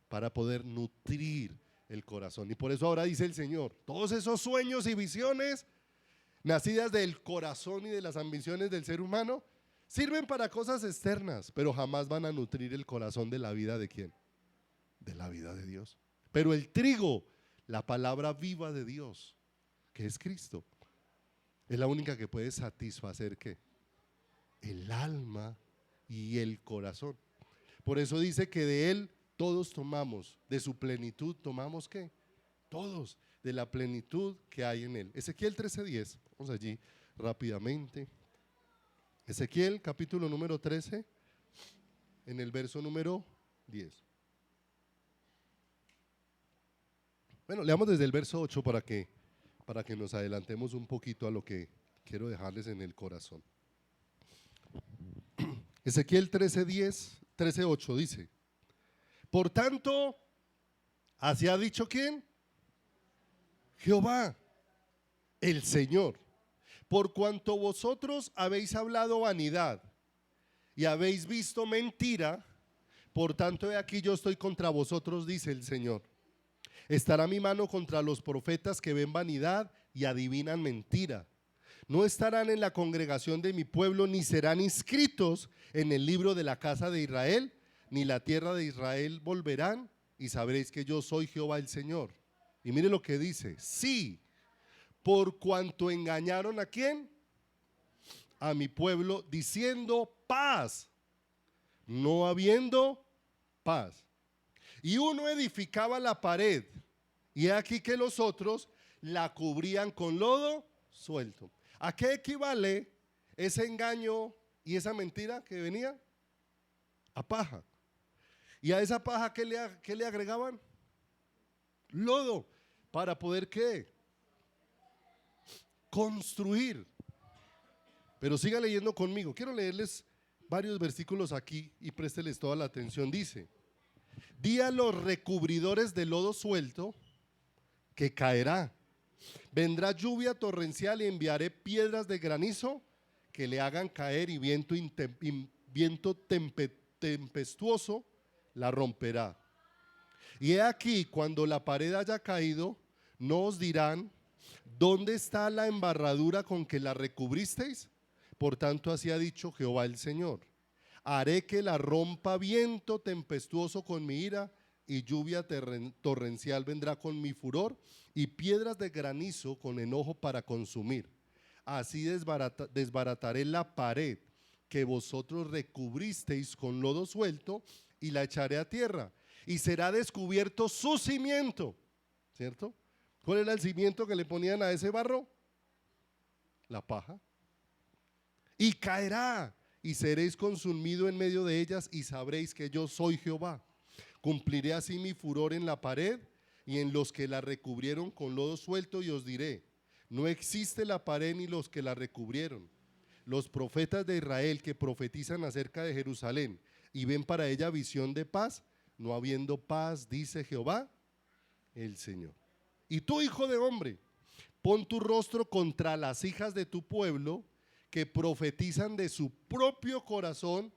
para poder nutrir el corazón. Y por eso ahora dice el Señor, todos esos sueños y visiones nacidas del corazón y de las ambiciones del ser humano sirven para cosas externas, pero jamás van a nutrir el corazón de la vida de ¿quién? De la vida de Dios. Pero el trigo, la palabra viva de Dios, que es Cristo, es la única que puede satisfacer ¿qué? El alma y el corazón. Por eso dice que de Él todos tomamos, de su plenitud tomamos ¿qué? Todos, de la plenitud que hay en Él. Ezequiel 13:10, vamos allí rápidamente. Ezequiel capítulo número 13, en el verso número 10. Bueno, leamos desde el verso 8 para para que nos adelantemos un poquito a lo que quiero dejarles en el corazón. Ezequiel 13:10, 13:8 dice: por tanto, así ha dicho ¿quién? Jehová, el Señor, por cuanto vosotros habéis hablado vanidad y habéis visto mentira, por tanto he aquí yo estoy contra vosotros, dice el Señor. Estará mi mano contra los profetas que ven vanidad y adivinan mentira. No estarán en la congregación de mi pueblo, ni serán inscritos en el libro de la casa de Israel, ni la tierra de Israel volverán, y sabréis que yo soy Jehová el Señor. Y mire lo que dice: sí, por cuanto engañaron ¿a quién? A mi pueblo, diciendo paz, no habiendo paz. Y uno edificaba la pared, y he aquí que los otros la cubrían con lodo suelto. ¿A qué equivale ese engaño y esa mentira que venía? A paja. ¿Y a esa paja qué le agregaban? Lodo. ¿Para poder qué? Construir. Pero siga leyendo conmigo. Quiero leerles varios versículos aquí y présteles toda la atención. Dice: di a los recubridores de lodo suelto que caerá. Vendrá lluvia torrencial y enviaré piedras de granizo que le hagan caer, y viento tempestuoso la romperá. Y he aquí, cuando la pared haya caído, no os dirán: ¿dónde está la embarradura con que la recubristeis? Por tanto, así ha dicho Jehová el Señor: haré que la rompa viento tempestuoso con mi ira, y lluvia torrencial vendrá con mi furor, y piedras de granizo con enojo para consumir. Así desbarataré la pared que vosotros recubristeis con lodo suelto, y la echaré a tierra, y será descubierto su cimiento. ¿Cierto? ¿Cuál era el cimiento que le ponían a ese barro? La paja. Y caerá, y seréis consumido en medio de ellas, y sabréis que yo soy Jehová. Cumpliré así mi furor en la pared y en los que la recubrieron con lodo suelto, y os diré: no existe la pared ni los que la recubrieron. Los profetas de Israel que profetizan acerca de Jerusalén y ven para ella visión de paz, no habiendo paz, dice Jehová el Señor. Y tú, hijo de hombre, pon tu rostro contra las hijas de tu pueblo, que profetizan de su propio corazón,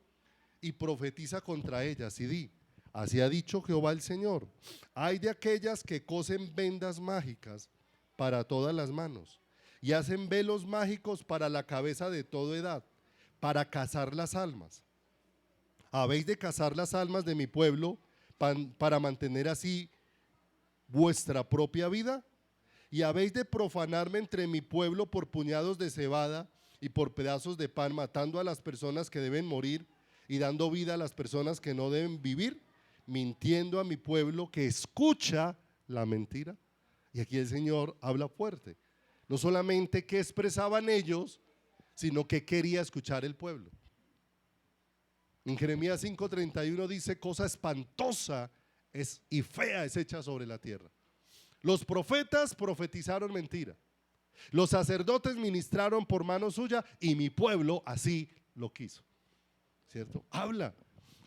y profetiza contra ellas y di: así ha dicho Jehová el Señor: hay de aquellas que cosen vendas mágicas para todas las manos, y hacen velos mágicos para la cabeza de toda edad, para cazar las almas. Habéis de cazar las almas de mi pueblo para mantener así vuestra propia vida, y habéis de profanarme entre mi pueblo por puñados de cebada y por pedazos de pan, matando a las personas que deben morir y dando vida a las personas que no deben vivir, mintiendo a mi pueblo que escucha la mentira. Y aquí el Señor habla fuerte. No solamente qué expresaban ellos, sino que quería escuchar el pueblo. En Jeremías 5:31 dice: cosa espantosa y fea es hecha sobre la tierra. Los profetas profetizaron mentira, los sacerdotes ministraron por mano suya, y mi pueblo así lo quiso. ¿Cierto? Habla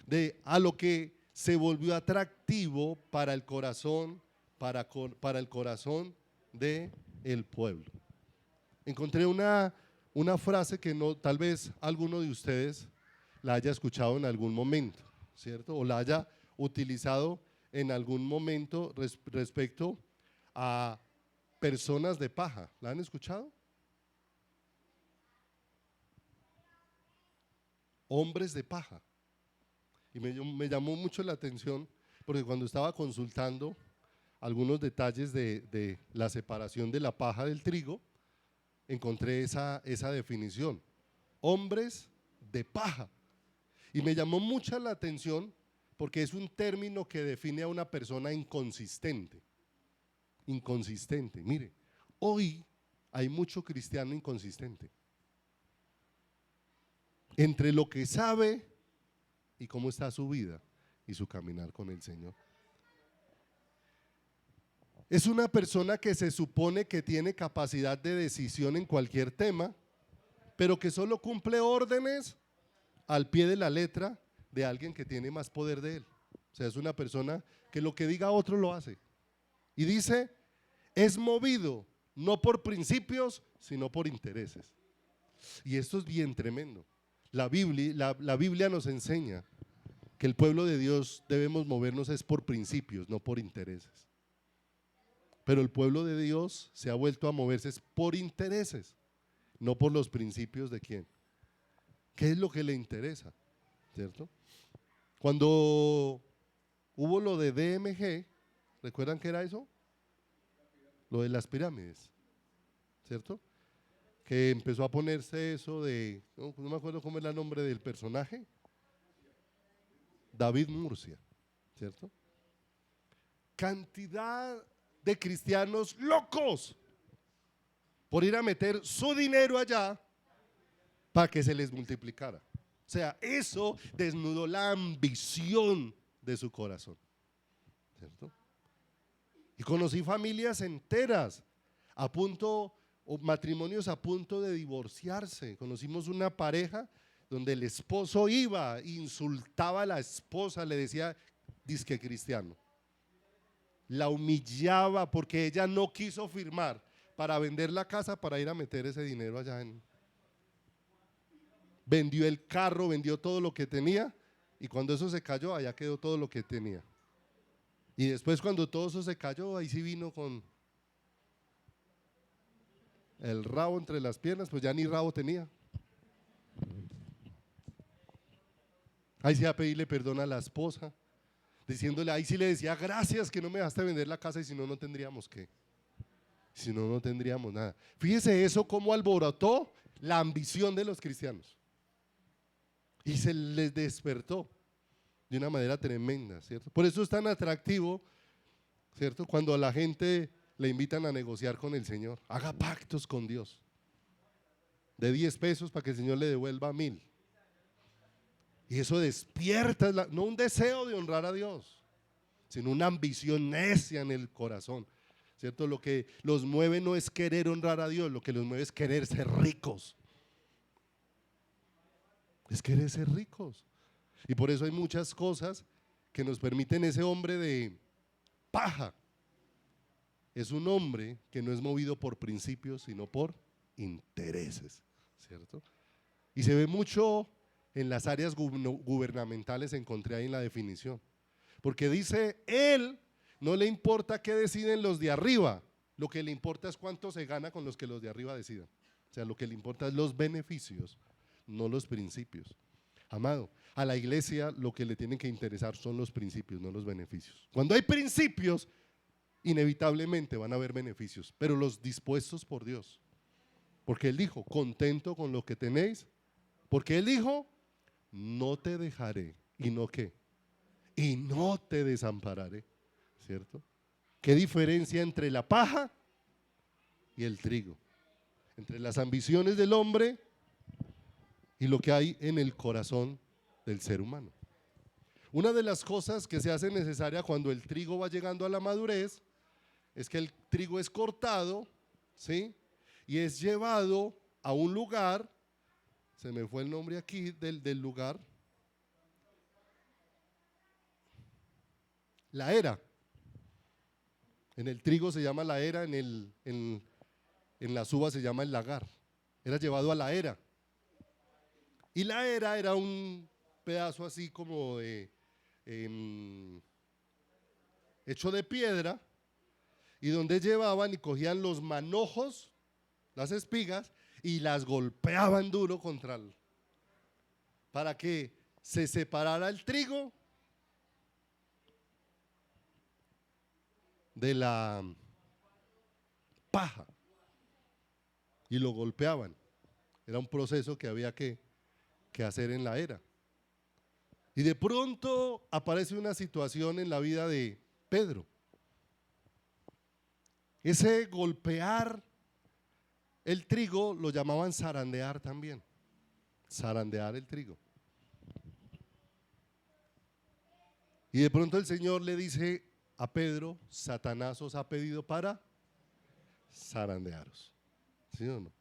de a lo que se volvió atractivo para el corazón, para el corazón del pueblo. Encontré una frase que no, tal vez alguno de ustedes la haya escuchado en algún momento, ¿cierto? O la haya utilizado en algún momento respecto a personas de paja. ¿La han escuchado? Hombres de paja. Y me llamó mucho la atención, porque cuando estaba consultando algunos detalles de la separación de la paja del trigo, encontré esa definición: hombres de paja. Y me llamó mucha la atención porque es un término que define a una persona inconsistente. Inconsistente. Mire, hoy hay mucho cristiano inconsistente entre lo que sabe y cómo está su vida y su caminar con el Señor. Es una persona que se supone que tiene capacidad de decisión en cualquier tema, pero que solo cumple órdenes al pie de la letra de alguien que tiene más poder de él. O sea, es una persona que lo que diga otro lo hace. Y dice, es movido no por principios, sino por intereses. Y esto es bien tremendo. La Biblia nos enseña que el pueblo de Dios debemos movernos es por principios, no por intereses. Pero el pueblo de Dios se ha vuelto a moverse es por intereses, no por los principios de quién. ¿Qué es lo que le interesa? ¿Cierto? Cuando hubo lo de DMG, ¿recuerdan qué era eso? Lo de las pirámides, ¿cierto? Que empezó a ponerse eso de, no me acuerdo cómo es el nombre del personaje, David Murcia, ¿cierto? Cantidad de cristianos locos por ir a meter su dinero allá para que se les multiplicara. O sea, eso desnudó la ambición de su corazón, ¿cierto? Y conocí familias enteras a punto, o matrimonios a punto de divorciarse. Conocimos una pareja donde el esposo iba, insultaba a la esposa, le decía disque cristiano. La humillaba porque ella no quiso firmar para vender la casa para ir a meter ese dinero allá en... Vendió el carro, vendió todo lo que tenía y cuando eso se cayó, allá quedó todo lo que tenía. Y después cuando todo eso se cayó, ahí sí vino con el rabo entre las piernas, pues ya ni rabo tenía. Ahí sí a pedirle perdón a la esposa, diciéndole, ahí sí le decía, gracias que no me dejaste vender la casa y si no, no tendríamos qué. Si no, no tendríamos nada. Fíjese eso cómo alborotó la ambición de los cristianos. Y se les despertó de una manera tremenda, ¿cierto? Por eso es tan atractivo, ¿cierto? Cuando a la gente le invitan a negociar con el Señor, haga pactos con Dios. De 10 pesos para que el Señor le devuelva 1000. Y eso despierta, no un deseo de honrar a Dios, sino una ambición necia en el corazón, ¿cierto? Lo que los mueve no es querer honrar a Dios, lo que los mueve es querer ser ricos. Es querer ser ricos. Y por eso hay muchas cosas que nos permiten ese hombre de paja. Es un hombre que no es movido por principios, sino por intereses, ¿cierto? Y se ve mucho en las áreas gubernamentales, encontré ahí en la definición. Porque dice, él no le importa qué deciden los de arriba, lo que le importa es cuánto se gana con los que los de arriba decidan. O sea, lo que le importa es los beneficios, no los principios. Amado, a la iglesia lo que le tienen que interesar son los principios, no los beneficios. Cuando hay principios, inevitablemente van a haber beneficios, pero los dispuestos por Dios. Porque Él dijo, contento con lo que tenéis, porque Él dijo, no te dejaré, y no qué, y no te desampararé, ¿cierto? ¿Qué diferencia entre la paja y el trigo? Entre las ambiciones del hombre y lo que hay en el corazón del ser humano. Una de las cosas que se hace necesaria cuando el trigo va llegando a la madurez es que el trigo es cortado, ¿sí? Y es llevado a un lugar, se me fue el nombre aquí del lugar, la era. En el trigo se llama la era, en las uvas se llama el lagar. Era llevado a la era. Y la era un pedazo así como de hecho de piedra, y donde llevaban y cogían los manojos, las espigas, y las golpeaban duro para que se separara el trigo de la paja, y lo golpeaban. Era un proceso que había que hacer en la era. Y de pronto aparece una situación en la vida de Pedro. Ese golpear el trigo lo llamaban zarandear también. Zarandear el trigo. Y de pronto el Señor le dice, a Pedro, Satanás os ha pedido para zarandearos. ¿Sí o no?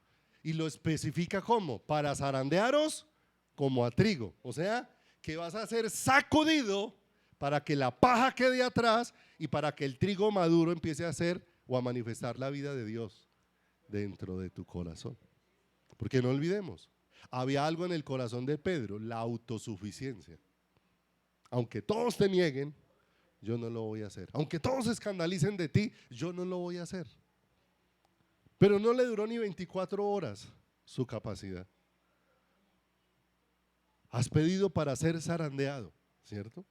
Y lo especifica como, para zarandearos como a trigo. O sea, que vas a ser sacudido para que la paja quede atrás y para que el trigo maduro empiece a hacer o a manifestar la vida de Dios dentro de tu corazón. Porque no olvidemos, había algo en el corazón de Pedro, la autosuficiencia. Aunque todos te nieguen, yo no lo voy a hacer. Aunque todos se escandalicen de ti, yo no lo voy a hacer. Pero no le duró ni 24 horas su capacidad. Has pedido para ser zarandeado, ¿cierto?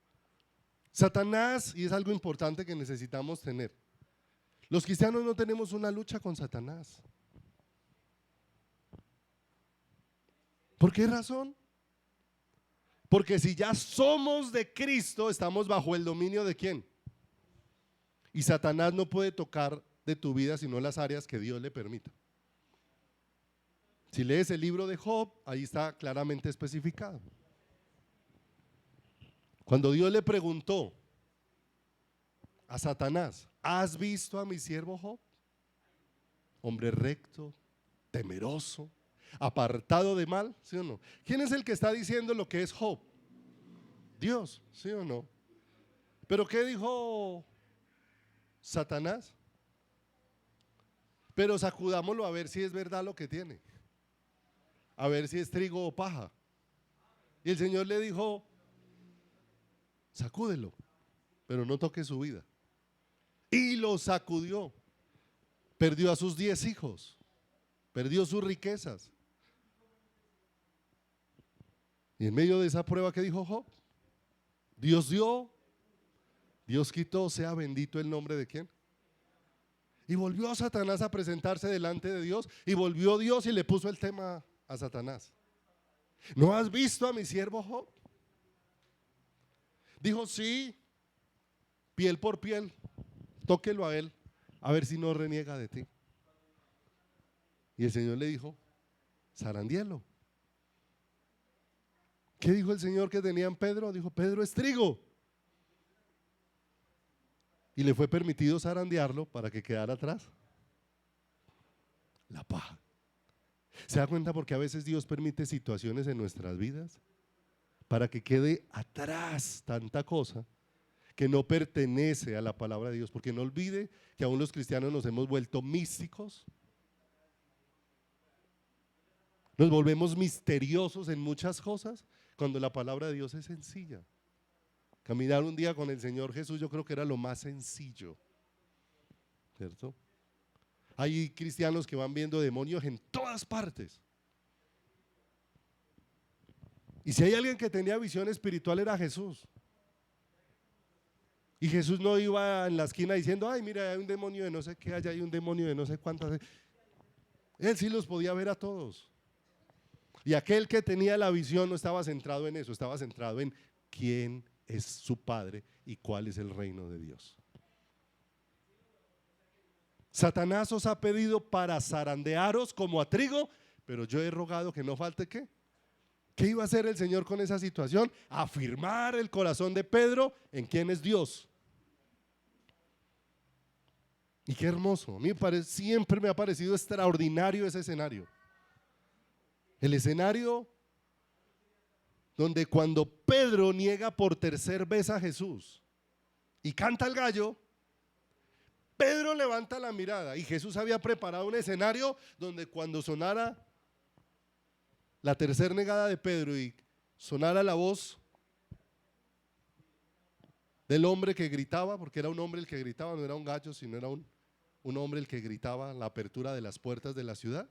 Satanás, y es algo importante que necesitamos tener. Los cristianos no tenemos una lucha con Satanás. ¿Por qué razón? Porque si ya somos de Cristo, estamos bajo el dominio ¿de quién? Y Satanás no puede tocar de tu vida sino las áreas que Dios le permita. Si lees el libro de Job, ahí está claramente especificado. Cuando Dios le preguntó a Satanás, ¿has visto a mi siervo Job? Hombre recto, temeroso, apartado de mal, ¿sí o no? ¿Quién es el que está diciendo lo que es Job? Dios, ¿sí o no? ¿Pero qué dijo Satanás? Pero sacudámoslo a ver si es verdad lo que tiene, a ver si es trigo o paja. Y el Señor le dijo, sacúdelo, pero no toque su vida. Y lo sacudió. Perdió a sus 10 hijos, perdió sus riquezas. Y en medio de esa prueba, ¿qué dijo Job? Dios dio, Dios quitó, sea bendito el nombre de quién. Y volvió a Satanás a presentarse delante de Dios, y volvió Dios y le puso el tema a Satanás. ¿No has visto a mi siervo Job? Dijo, sí, piel por piel, tóquelo a él, a ver si no reniega de ti. Y el Señor le dijo, zarandielo. ¿Qué dijo el Señor que tenía en Pedro? Dijo, Pedro es trigo. Y le fue permitido zarandearlo para que quedara atrás la paja. ¿Se da cuenta porque a veces Dios permite situaciones en nuestras vidas para que quede atrás tanta cosa que no pertenece a la palabra de Dios? Porque no olvide que aún los cristianos nos hemos vuelto místicos, nos volvemos misteriosos en muchas cosas cuando la palabra de Dios es sencilla. Caminar un día con el Señor Jesús yo creo que era lo más sencillo, ¿cierto? Hay cristianos que van viendo demonios en todas partes. Y si hay alguien que tenía visión espiritual era Jesús. Y Jesús no iba en la esquina diciendo, ay mira, hay un demonio de no sé qué, allá hay un demonio de no sé cuántas. Él sí los podía ver a todos. Y aquel que tenía la visión no estaba centrado en eso, estaba centrado en quién es su Padre y cuál es el reino de Dios. Satanás os ha pedido para zarandearos como a trigo, pero yo he rogado que no falte ¿qué? ¿Qué iba a hacer el Señor con esa situación? Afirmar el corazón de Pedro en quién es Dios. Y qué hermoso, a mí siempre me ha parecido extraordinario ese escenario. El escenario donde cuando Pedro niega por tercera vez a Jesús y canta el gallo, Pedro levanta la mirada y Jesús había preparado un escenario donde cuando sonara la tercera negada de Pedro y sonara la voz del hombre que gritaba, porque era un hombre el que gritaba, no era un gallo, sino era un hombre el que gritaba la apertura de las puertas de la ciudad.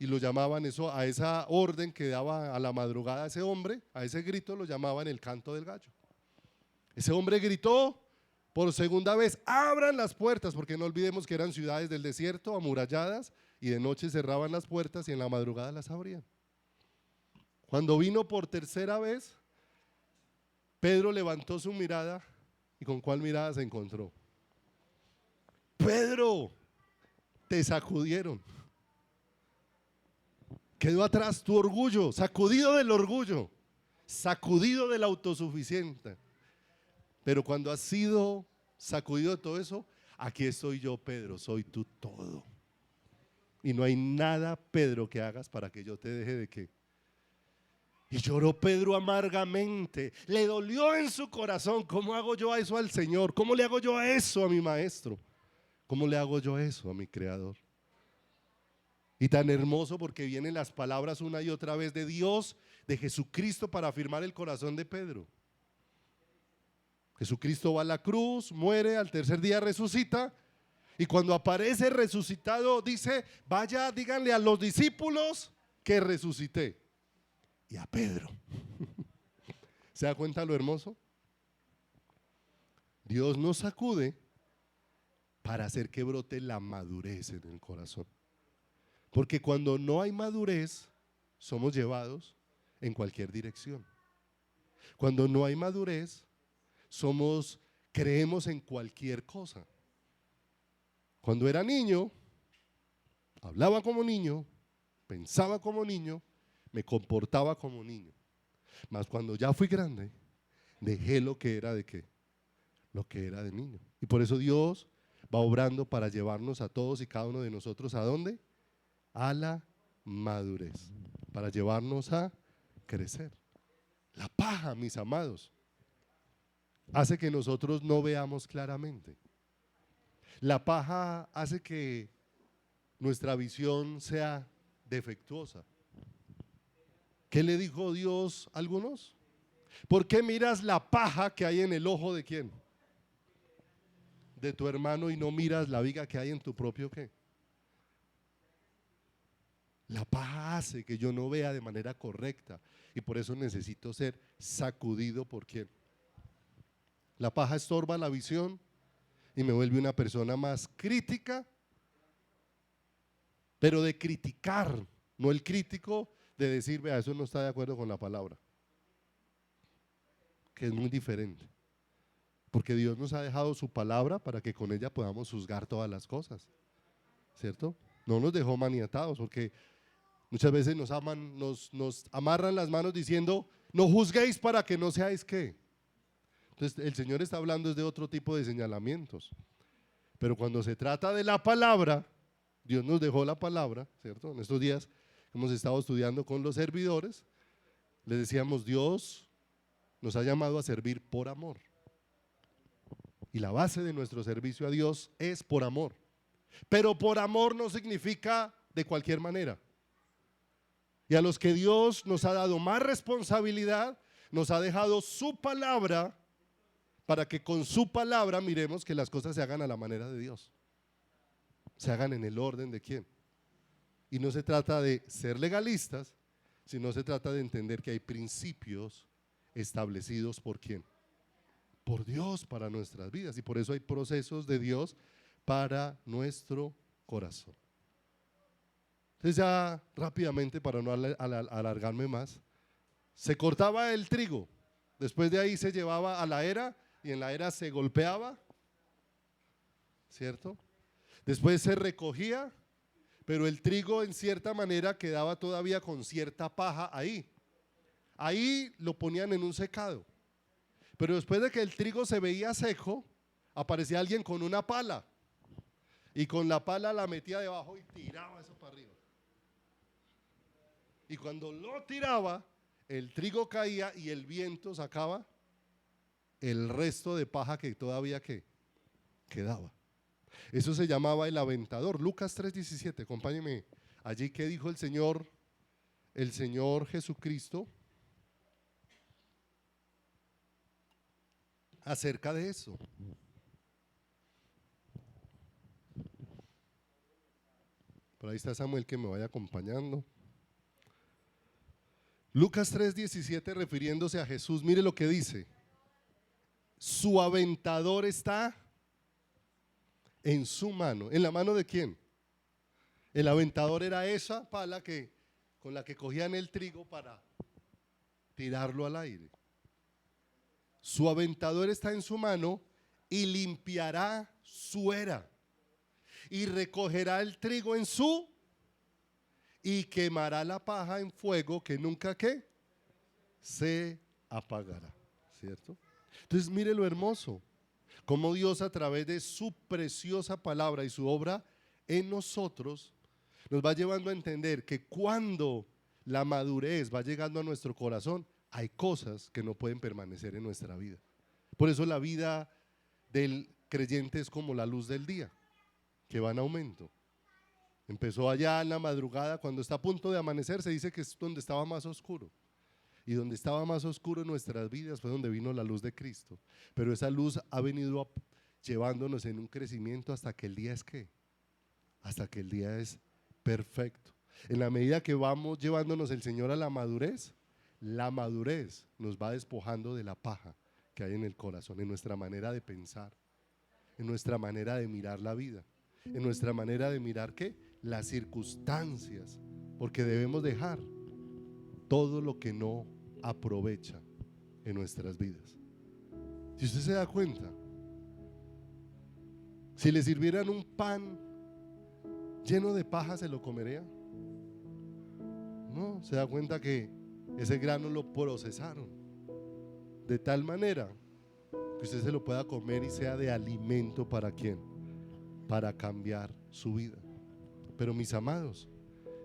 Y lo llamaban eso, a esa orden que daba a la madrugada ese hombre, a ese grito lo llamaban el canto del gallo. Ese hombre gritó por segunda vez, abran las puertas, porque no olvidemos que eran ciudades del desierto, amuralladas, y de noche cerraban las puertas y en la madrugada las abrían. Cuando vino por tercera vez, Pedro levantó su mirada, ¿y con cuál mirada se encontró? Pedro, te sacudieron. Quedó atrás tu orgullo, sacudido del orgullo, sacudido de la autosuficiencia, Pero cuando has sido sacudido de todo eso, aquí estoy yo, Pedro, soy tu todo. Y no hay nada, Pedro, que hagas para que yo te deje de qué. Y lloró Pedro amargamente, le dolió en su corazón. ¿Cómo hago yo eso al Señor? ¿Cómo le hago yo eso a mi maestro? ¿Cómo le hago yo eso a mi Creador? Y tan hermoso porque vienen las palabras una y otra vez de Dios, de Jesucristo, para afirmar el corazón de Pedro. Jesucristo va a la cruz, muere, al tercer día resucita, y cuando aparece resucitado dice: vaya, díganle a los discípulos que resucité. Y a Pedro. ¿Se da cuenta lo hermoso? Dios nos sacude para hacer que brote la madurez en el corazón. Porque cuando no hay madurez, somos llevados en cualquier dirección. Cuando no hay madurez, creemos en cualquier cosa. Cuando era niño, hablaba como niño, pensaba como niño, me comportaba como niño. Mas cuando ya fui grande, dejé lo que era de qué, lo que era de niño. Y por eso Dios va obrando para llevarnos a todos y cada uno de nosotros, ¿a dónde? A la madurez, para llevarnos a crecer. La paja, mis amados, hace que nosotros no veamos claramente. La paja hace que nuestra visión sea defectuosa. ¿Qué le dijo Dios a algunos? ¿Por qué miras la paja que hay en el ojo de quién? De tu hermano, y no miras la viga que hay en tu propio qué. La paja hace que yo no vea de manera correcta, y por eso necesito ser sacudido por quién. La paja estorba la visión y me vuelve una persona más crítica, pero de criticar, no el crítico de decir: vea, eso no está de acuerdo con la palabra, que es muy diferente. Porque Dios nos ha dejado su palabra para que con ella podamos juzgar todas las cosas, ¿cierto? No nos dejó maniatados, porque muchas veces nos amarran las manos diciendo: no juzguéis para que no seáis qué. Entonces el Señor está hablando de otro tipo de señalamientos. Pero cuando se trata de la palabra, Dios nos dejó la palabra, ¿cierto? En estos días hemos estado estudiando con los servidores, les decíamos: Dios nos ha llamado a servir por amor. Y la base de nuestro servicio a Dios es por amor. Pero por amor no significa de cualquier manera. Y a los que Dios nos ha dado más responsabilidad, nos ha dejado su palabra, para que con su palabra miremos que las cosas se hagan a la manera de Dios. Se hagan en el orden de quién. Y no se trata de ser legalistas, sino se trata de entender que hay principios establecidos por quién. Por Dios para nuestras vidas, y por eso hay procesos de Dios para nuestro corazón. Entonces, ya rápidamente, para no alargarme más, se cortaba el trigo, después de ahí se llevaba a la era, y en la era se golpeaba, ¿cierto? Después se recogía, pero el trigo en cierta manera quedaba todavía con cierta paja ahí. Ahí lo ponían en un secado. Pero después de que el trigo se veía seco, aparecía alguien con una pala, y con la pala la metía debajo y tiraba eso para arriba. Y cuando lo tiraba, el trigo caía y el viento sacaba el resto de paja que todavía quedaba. Eso se llamaba el aventador. Lucas 3:17, acompáñeme allí. ¿Qué dijo el Señor Jesucristo acerca de eso? Por ahí está Samuel, que me vaya acompañando. Lucas 3:17, refiriéndose a Jesús, mire lo que dice: su aventador está en su mano. ¿En la mano de quién? El aventador era esa pala con la que cogían el trigo para tirarlo al aire. Su aventador está en su mano y limpiará su era, y recogerá el trigo en su, y quemará la paja en fuego que nunca se apagará, ¿cierto? Entonces mire lo hermoso, cómo Dios a través de su preciosa palabra y su obra en nosotros nos va llevando a entender que cuando la madurez va llegando a nuestro corazón, hay cosas que no pueden permanecer en nuestra vida. Por eso la vida del creyente es como la luz del día, que va en aumento. Empezó allá en la madrugada, cuando está a punto de amanecer, se dice que es donde estaba más oscuro. Y donde estaba más oscuro en nuestras vidas fue donde vino la luz de Cristo. Pero esa luz ha venido llevándonos en un crecimiento hasta que el día es ¿qué? Hasta que el día es perfecto. En la medida que vamos llevándonos el Señor a la madurez nos va despojando de la paja que hay en el corazón, en nuestra manera de pensar, en nuestra manera de mirar la vida, en nuestra manera de mirar ¿qué? Las circunstancias, porque debemos dejar todo lo que no aprovecha en nuestras vidas. Si usted se da cuenta, si le sirvieran un pan lleno de paja, ¿se lo comería? No, se da cuenta que ese grano lo procesaron de tal manera que usted se lo pueda comer y sea de alimento para ¿quién? Para cambiar su vida. Pero mis amados,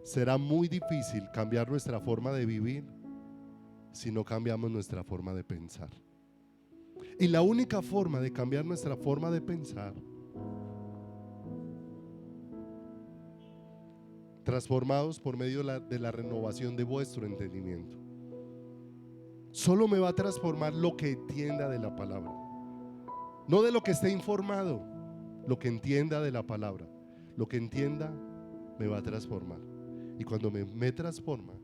será muy difícil cambiar nuestra forma de vivir si no cambiamos nuestra forma de pensar. Y la única forma de cambiar nuestra forma de pensar, transformados por medio de la renovación de vuestro entendimiento. Solo me va a transformar lo que entienda de la palabra, no de lo que esté informado, lo que entienda de la palabra. Lo que entienda me va a transformar. Y cuando me transforma,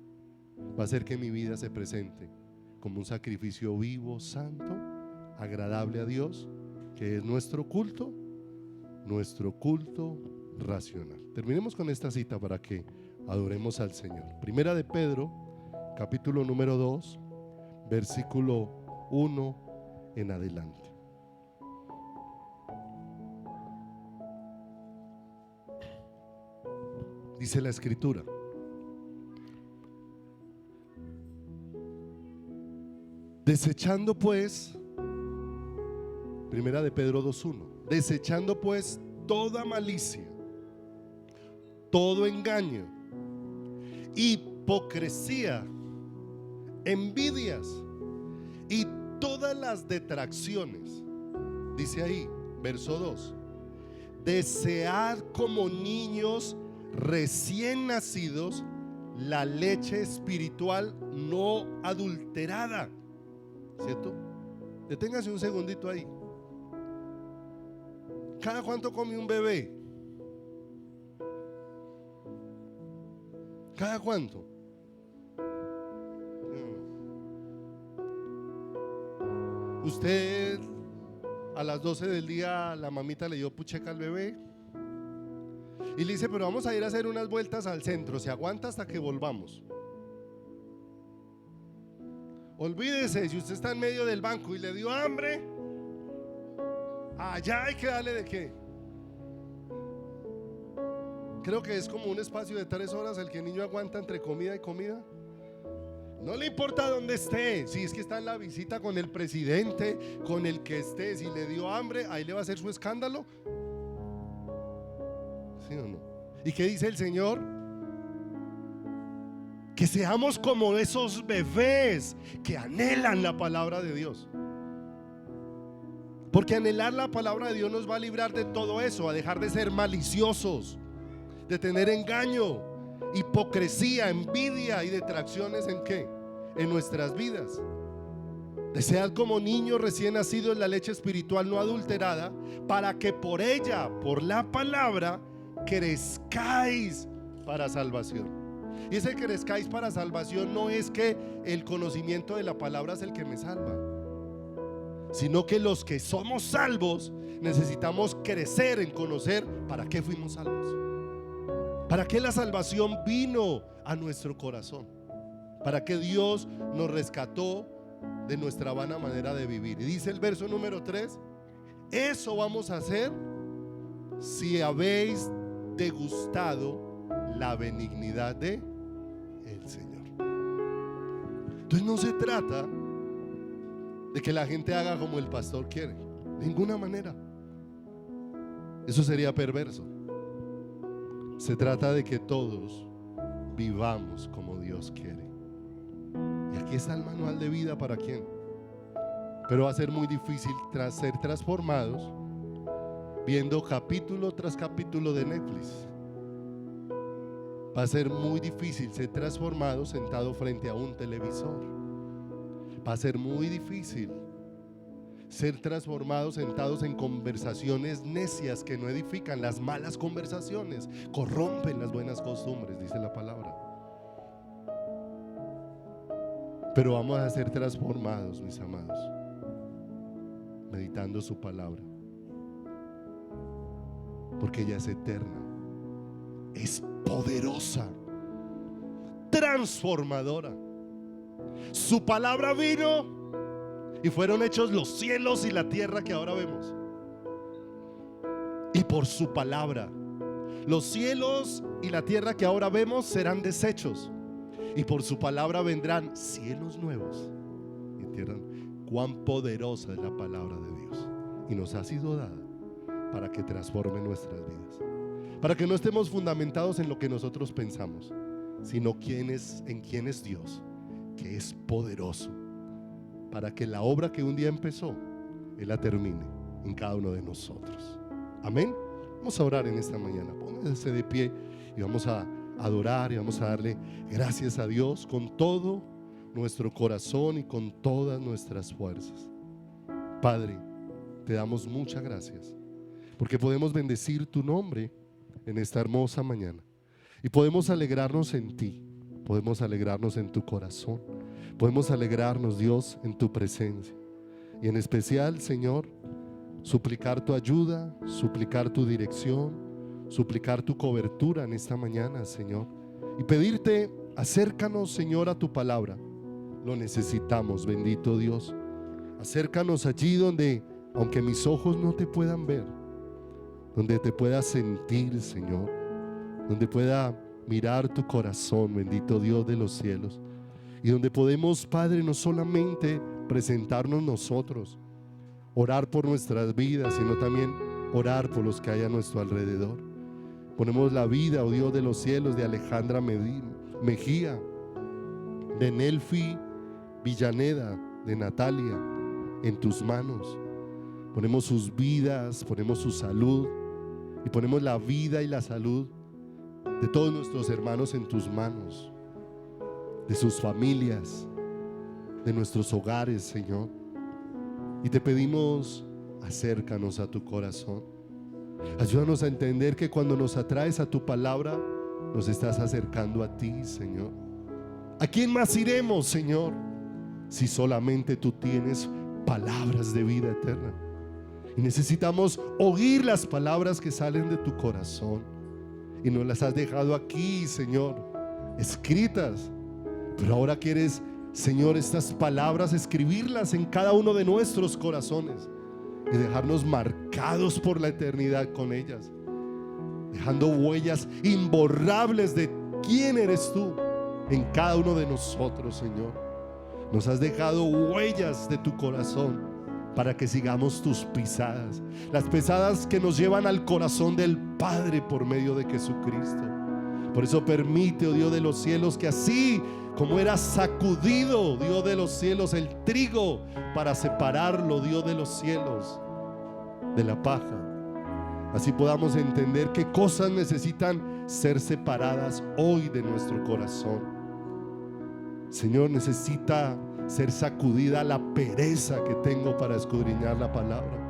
va a hacer que mi vida se presente como un sacrificio vivo, santo, agradable a Dios, que es nuestro culto racional. Terminemos con esta cita para que adoremos al Señor. Primera de Pedro, capítulo número 2, versículo 1 en adelante. Dice la Escritura: desechando pues, primera de Pedro 2:1, desechando pues toda malicia, todo engaño, hipocresía, envidias y todas las detracciones. Dice ahí, verso 2, desead como niños recién nacidos la leche espiritual no adulterada. ¿Cierto? Deténgase un segundito ahí. ¿Cada cuánto come un bebé? ¿Cada cuánto? Usted a las 12 del día la mamita le dio pucheca al bebé y le dice, pero vamos a ir a hacer unas vueltas al centro, se aguanta hasta que volvamos. Olvídese, si usted está en medio del banco y le dio hambre, allá hay que darle de qué. Creo que es como un espacio de 3 horas el que el niño aguanta entre comida y comida. No le importa dónde esté, si es que está en la visita con el presidente, con el que esté, si le dio hambre, ahí le va a hacer su escándalo. ¿Sí o no? ¿Y qué dice el Señor? Que seamos como esos bebés que anhelan la palabra de Dios. Porque anhelar la palabra de Dios nos va a librar de todo eso, a dejar de ser maliciosos, de tener engaño, hipocresía, envidia y detracciones ¿en qué? En nuestras vidas. Desead como niños recién nacidos en la leche espiritual no adulterada, para que por ella, por la palabra, crezcáis para salvación. Y ese crezcáis para salvación no es que el conocimiento de la palabra es el que me salva, sino que los que somos salvos necesitamos crecer en conocer para qué fuimos salvos, para qué la salvación vino a nuestro corazón, para qué Dios nos rescató de nuestra vana manera de vivir. Y dice el verso número 3: eso vamos a hacer si habéis degustado la benignidad de el Señor. Entonces no se trata de que la gente haga como el pastor quiere. De ninguna manera. Eso sería perverso. Se trata de que todos vivamos como Dios quiere. Y aquí está el manual de vida para quién. Pero va a ser muy difícil tras ser transformados viendo capítulo tras capítulo de Netflix. Va a ser muy difícil ser transformado sentado frente a un televisor. Va a ser muy difícil ser transformados sentados en conversaciones necias que no edifican. Las malas conversaciones corrompen las buenas costumbres, dice la palabra. Pero vamos a ser transformados, mis amados, meditando su palabra, porque ella es eterna, es poderosa, transformadora. Su palabra vino y fueron hechos los cielos y la tierra que ahora vemos. Y por su palabra los cielos y la tierra que ahora vemos serán deshechos, y por su palabra vendrán cielos nuevos y tierra. Cuán poderosa es la palabra de Dios, y nos ha sido dada para que transforme nuestras vidas, para que no estemos fundamentados en lo que nosotros pensamos, sino en quién es Dios, que es poderoso, para que la obra que un día empezó, Él la termine en cada uno de nosotros. Amén. Vamos a orar en esta mañana. Pónganse de pie y vamos a adorar y vamos a darle gracias a Dios con todo nuestro corazón y con todas nuestras fuerzas. Padre, te damos muchas gracias porque podemos bendecir tu nombre en esta hermosa mañana y podemos alegrarnos en ti, podemos alegrarnos en tu corazón, podemos alegrarnos, Dios, en tu presencia, y en especial, Señor, suplicar tu ayuda, suplicar tu dirección, suplicar tu cobertura en esta mañana, Señor, y pedirte: acércanos, Señor, a tu palabra. Lo necesitamos, bendito Dios. Acércanos allí donde, aunque mis ojos no te puedan ver, donde te pueda sentir, Señor, donde pueda mirar tu corazón, bendito Dios de los cielos, y donde podemos, Padre, no solamente presentarnos nosotros, orar por nuestras vidas, sino también orar por los que hay a nuestro alrededor. Ponemos la vida, oh Dios de los cielos, de Alejandra Mejía, de Nelfi Villaneda, de Natalia, en tus manos. Ponemos sus vidas, ponemos su salud y ponemos la vida y la salud de todos nuestros hermanos en tus manos, de sus familias, de nuestros hogares, Señor. Y te pedimos: acércanos a tu corazón. Ayúdanos a entender que cuando nos atraes a tu palabra, nos estás acercando a ti, Señor. ¿A quién más iremos, Señor, si solamente tú tienes palabras de vida eterna? Y necesitamos oír las palabras que salen de tu corazón, y nos las has dejado aquí, Señor, escritas. Pero ahora quieres, Señor, estas palabras escribirlas en cada uno de nuestros corazones y dejarnos marcados por la eternidad con ellas, dejando huellas imborrables de quién eres tú en cada uno de nosotros, Señor. Nos has dejado huellas de tu corazón para que sigamos tus pisadas, las pisadas que nos llevan al corazón del Padre por medio de Jesucristo. Por eso permite, oh Dios de los cielos, que así como era sacudido, Dios de los cielos, el trigo para separarlo, Dios de los cielos, de la paja, así podamos entender qué cosas necesitan ser separadas hoy de nuestro corazón. Señor, necesita ser sacudida la pereza que tengo para escudriñar la palabra.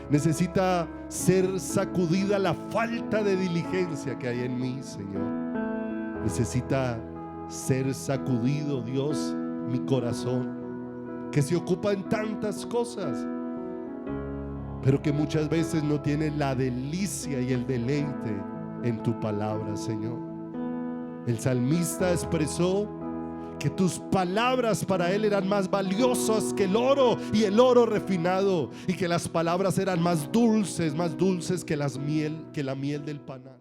Necesita ser sacudida la falta de diligencia que hay en mí, Señor. Necesita ser sacudido, Dios, mi corazón, que se ocupa en tantas cosas, pero que muchas veces no tiene la delicia y el deleite en tu palabra, Señor. El salmista expresó que tus palabras para él eran más valiosas que el oro y el oro refinado, y que las palabras eran más dulces que la miel del panal.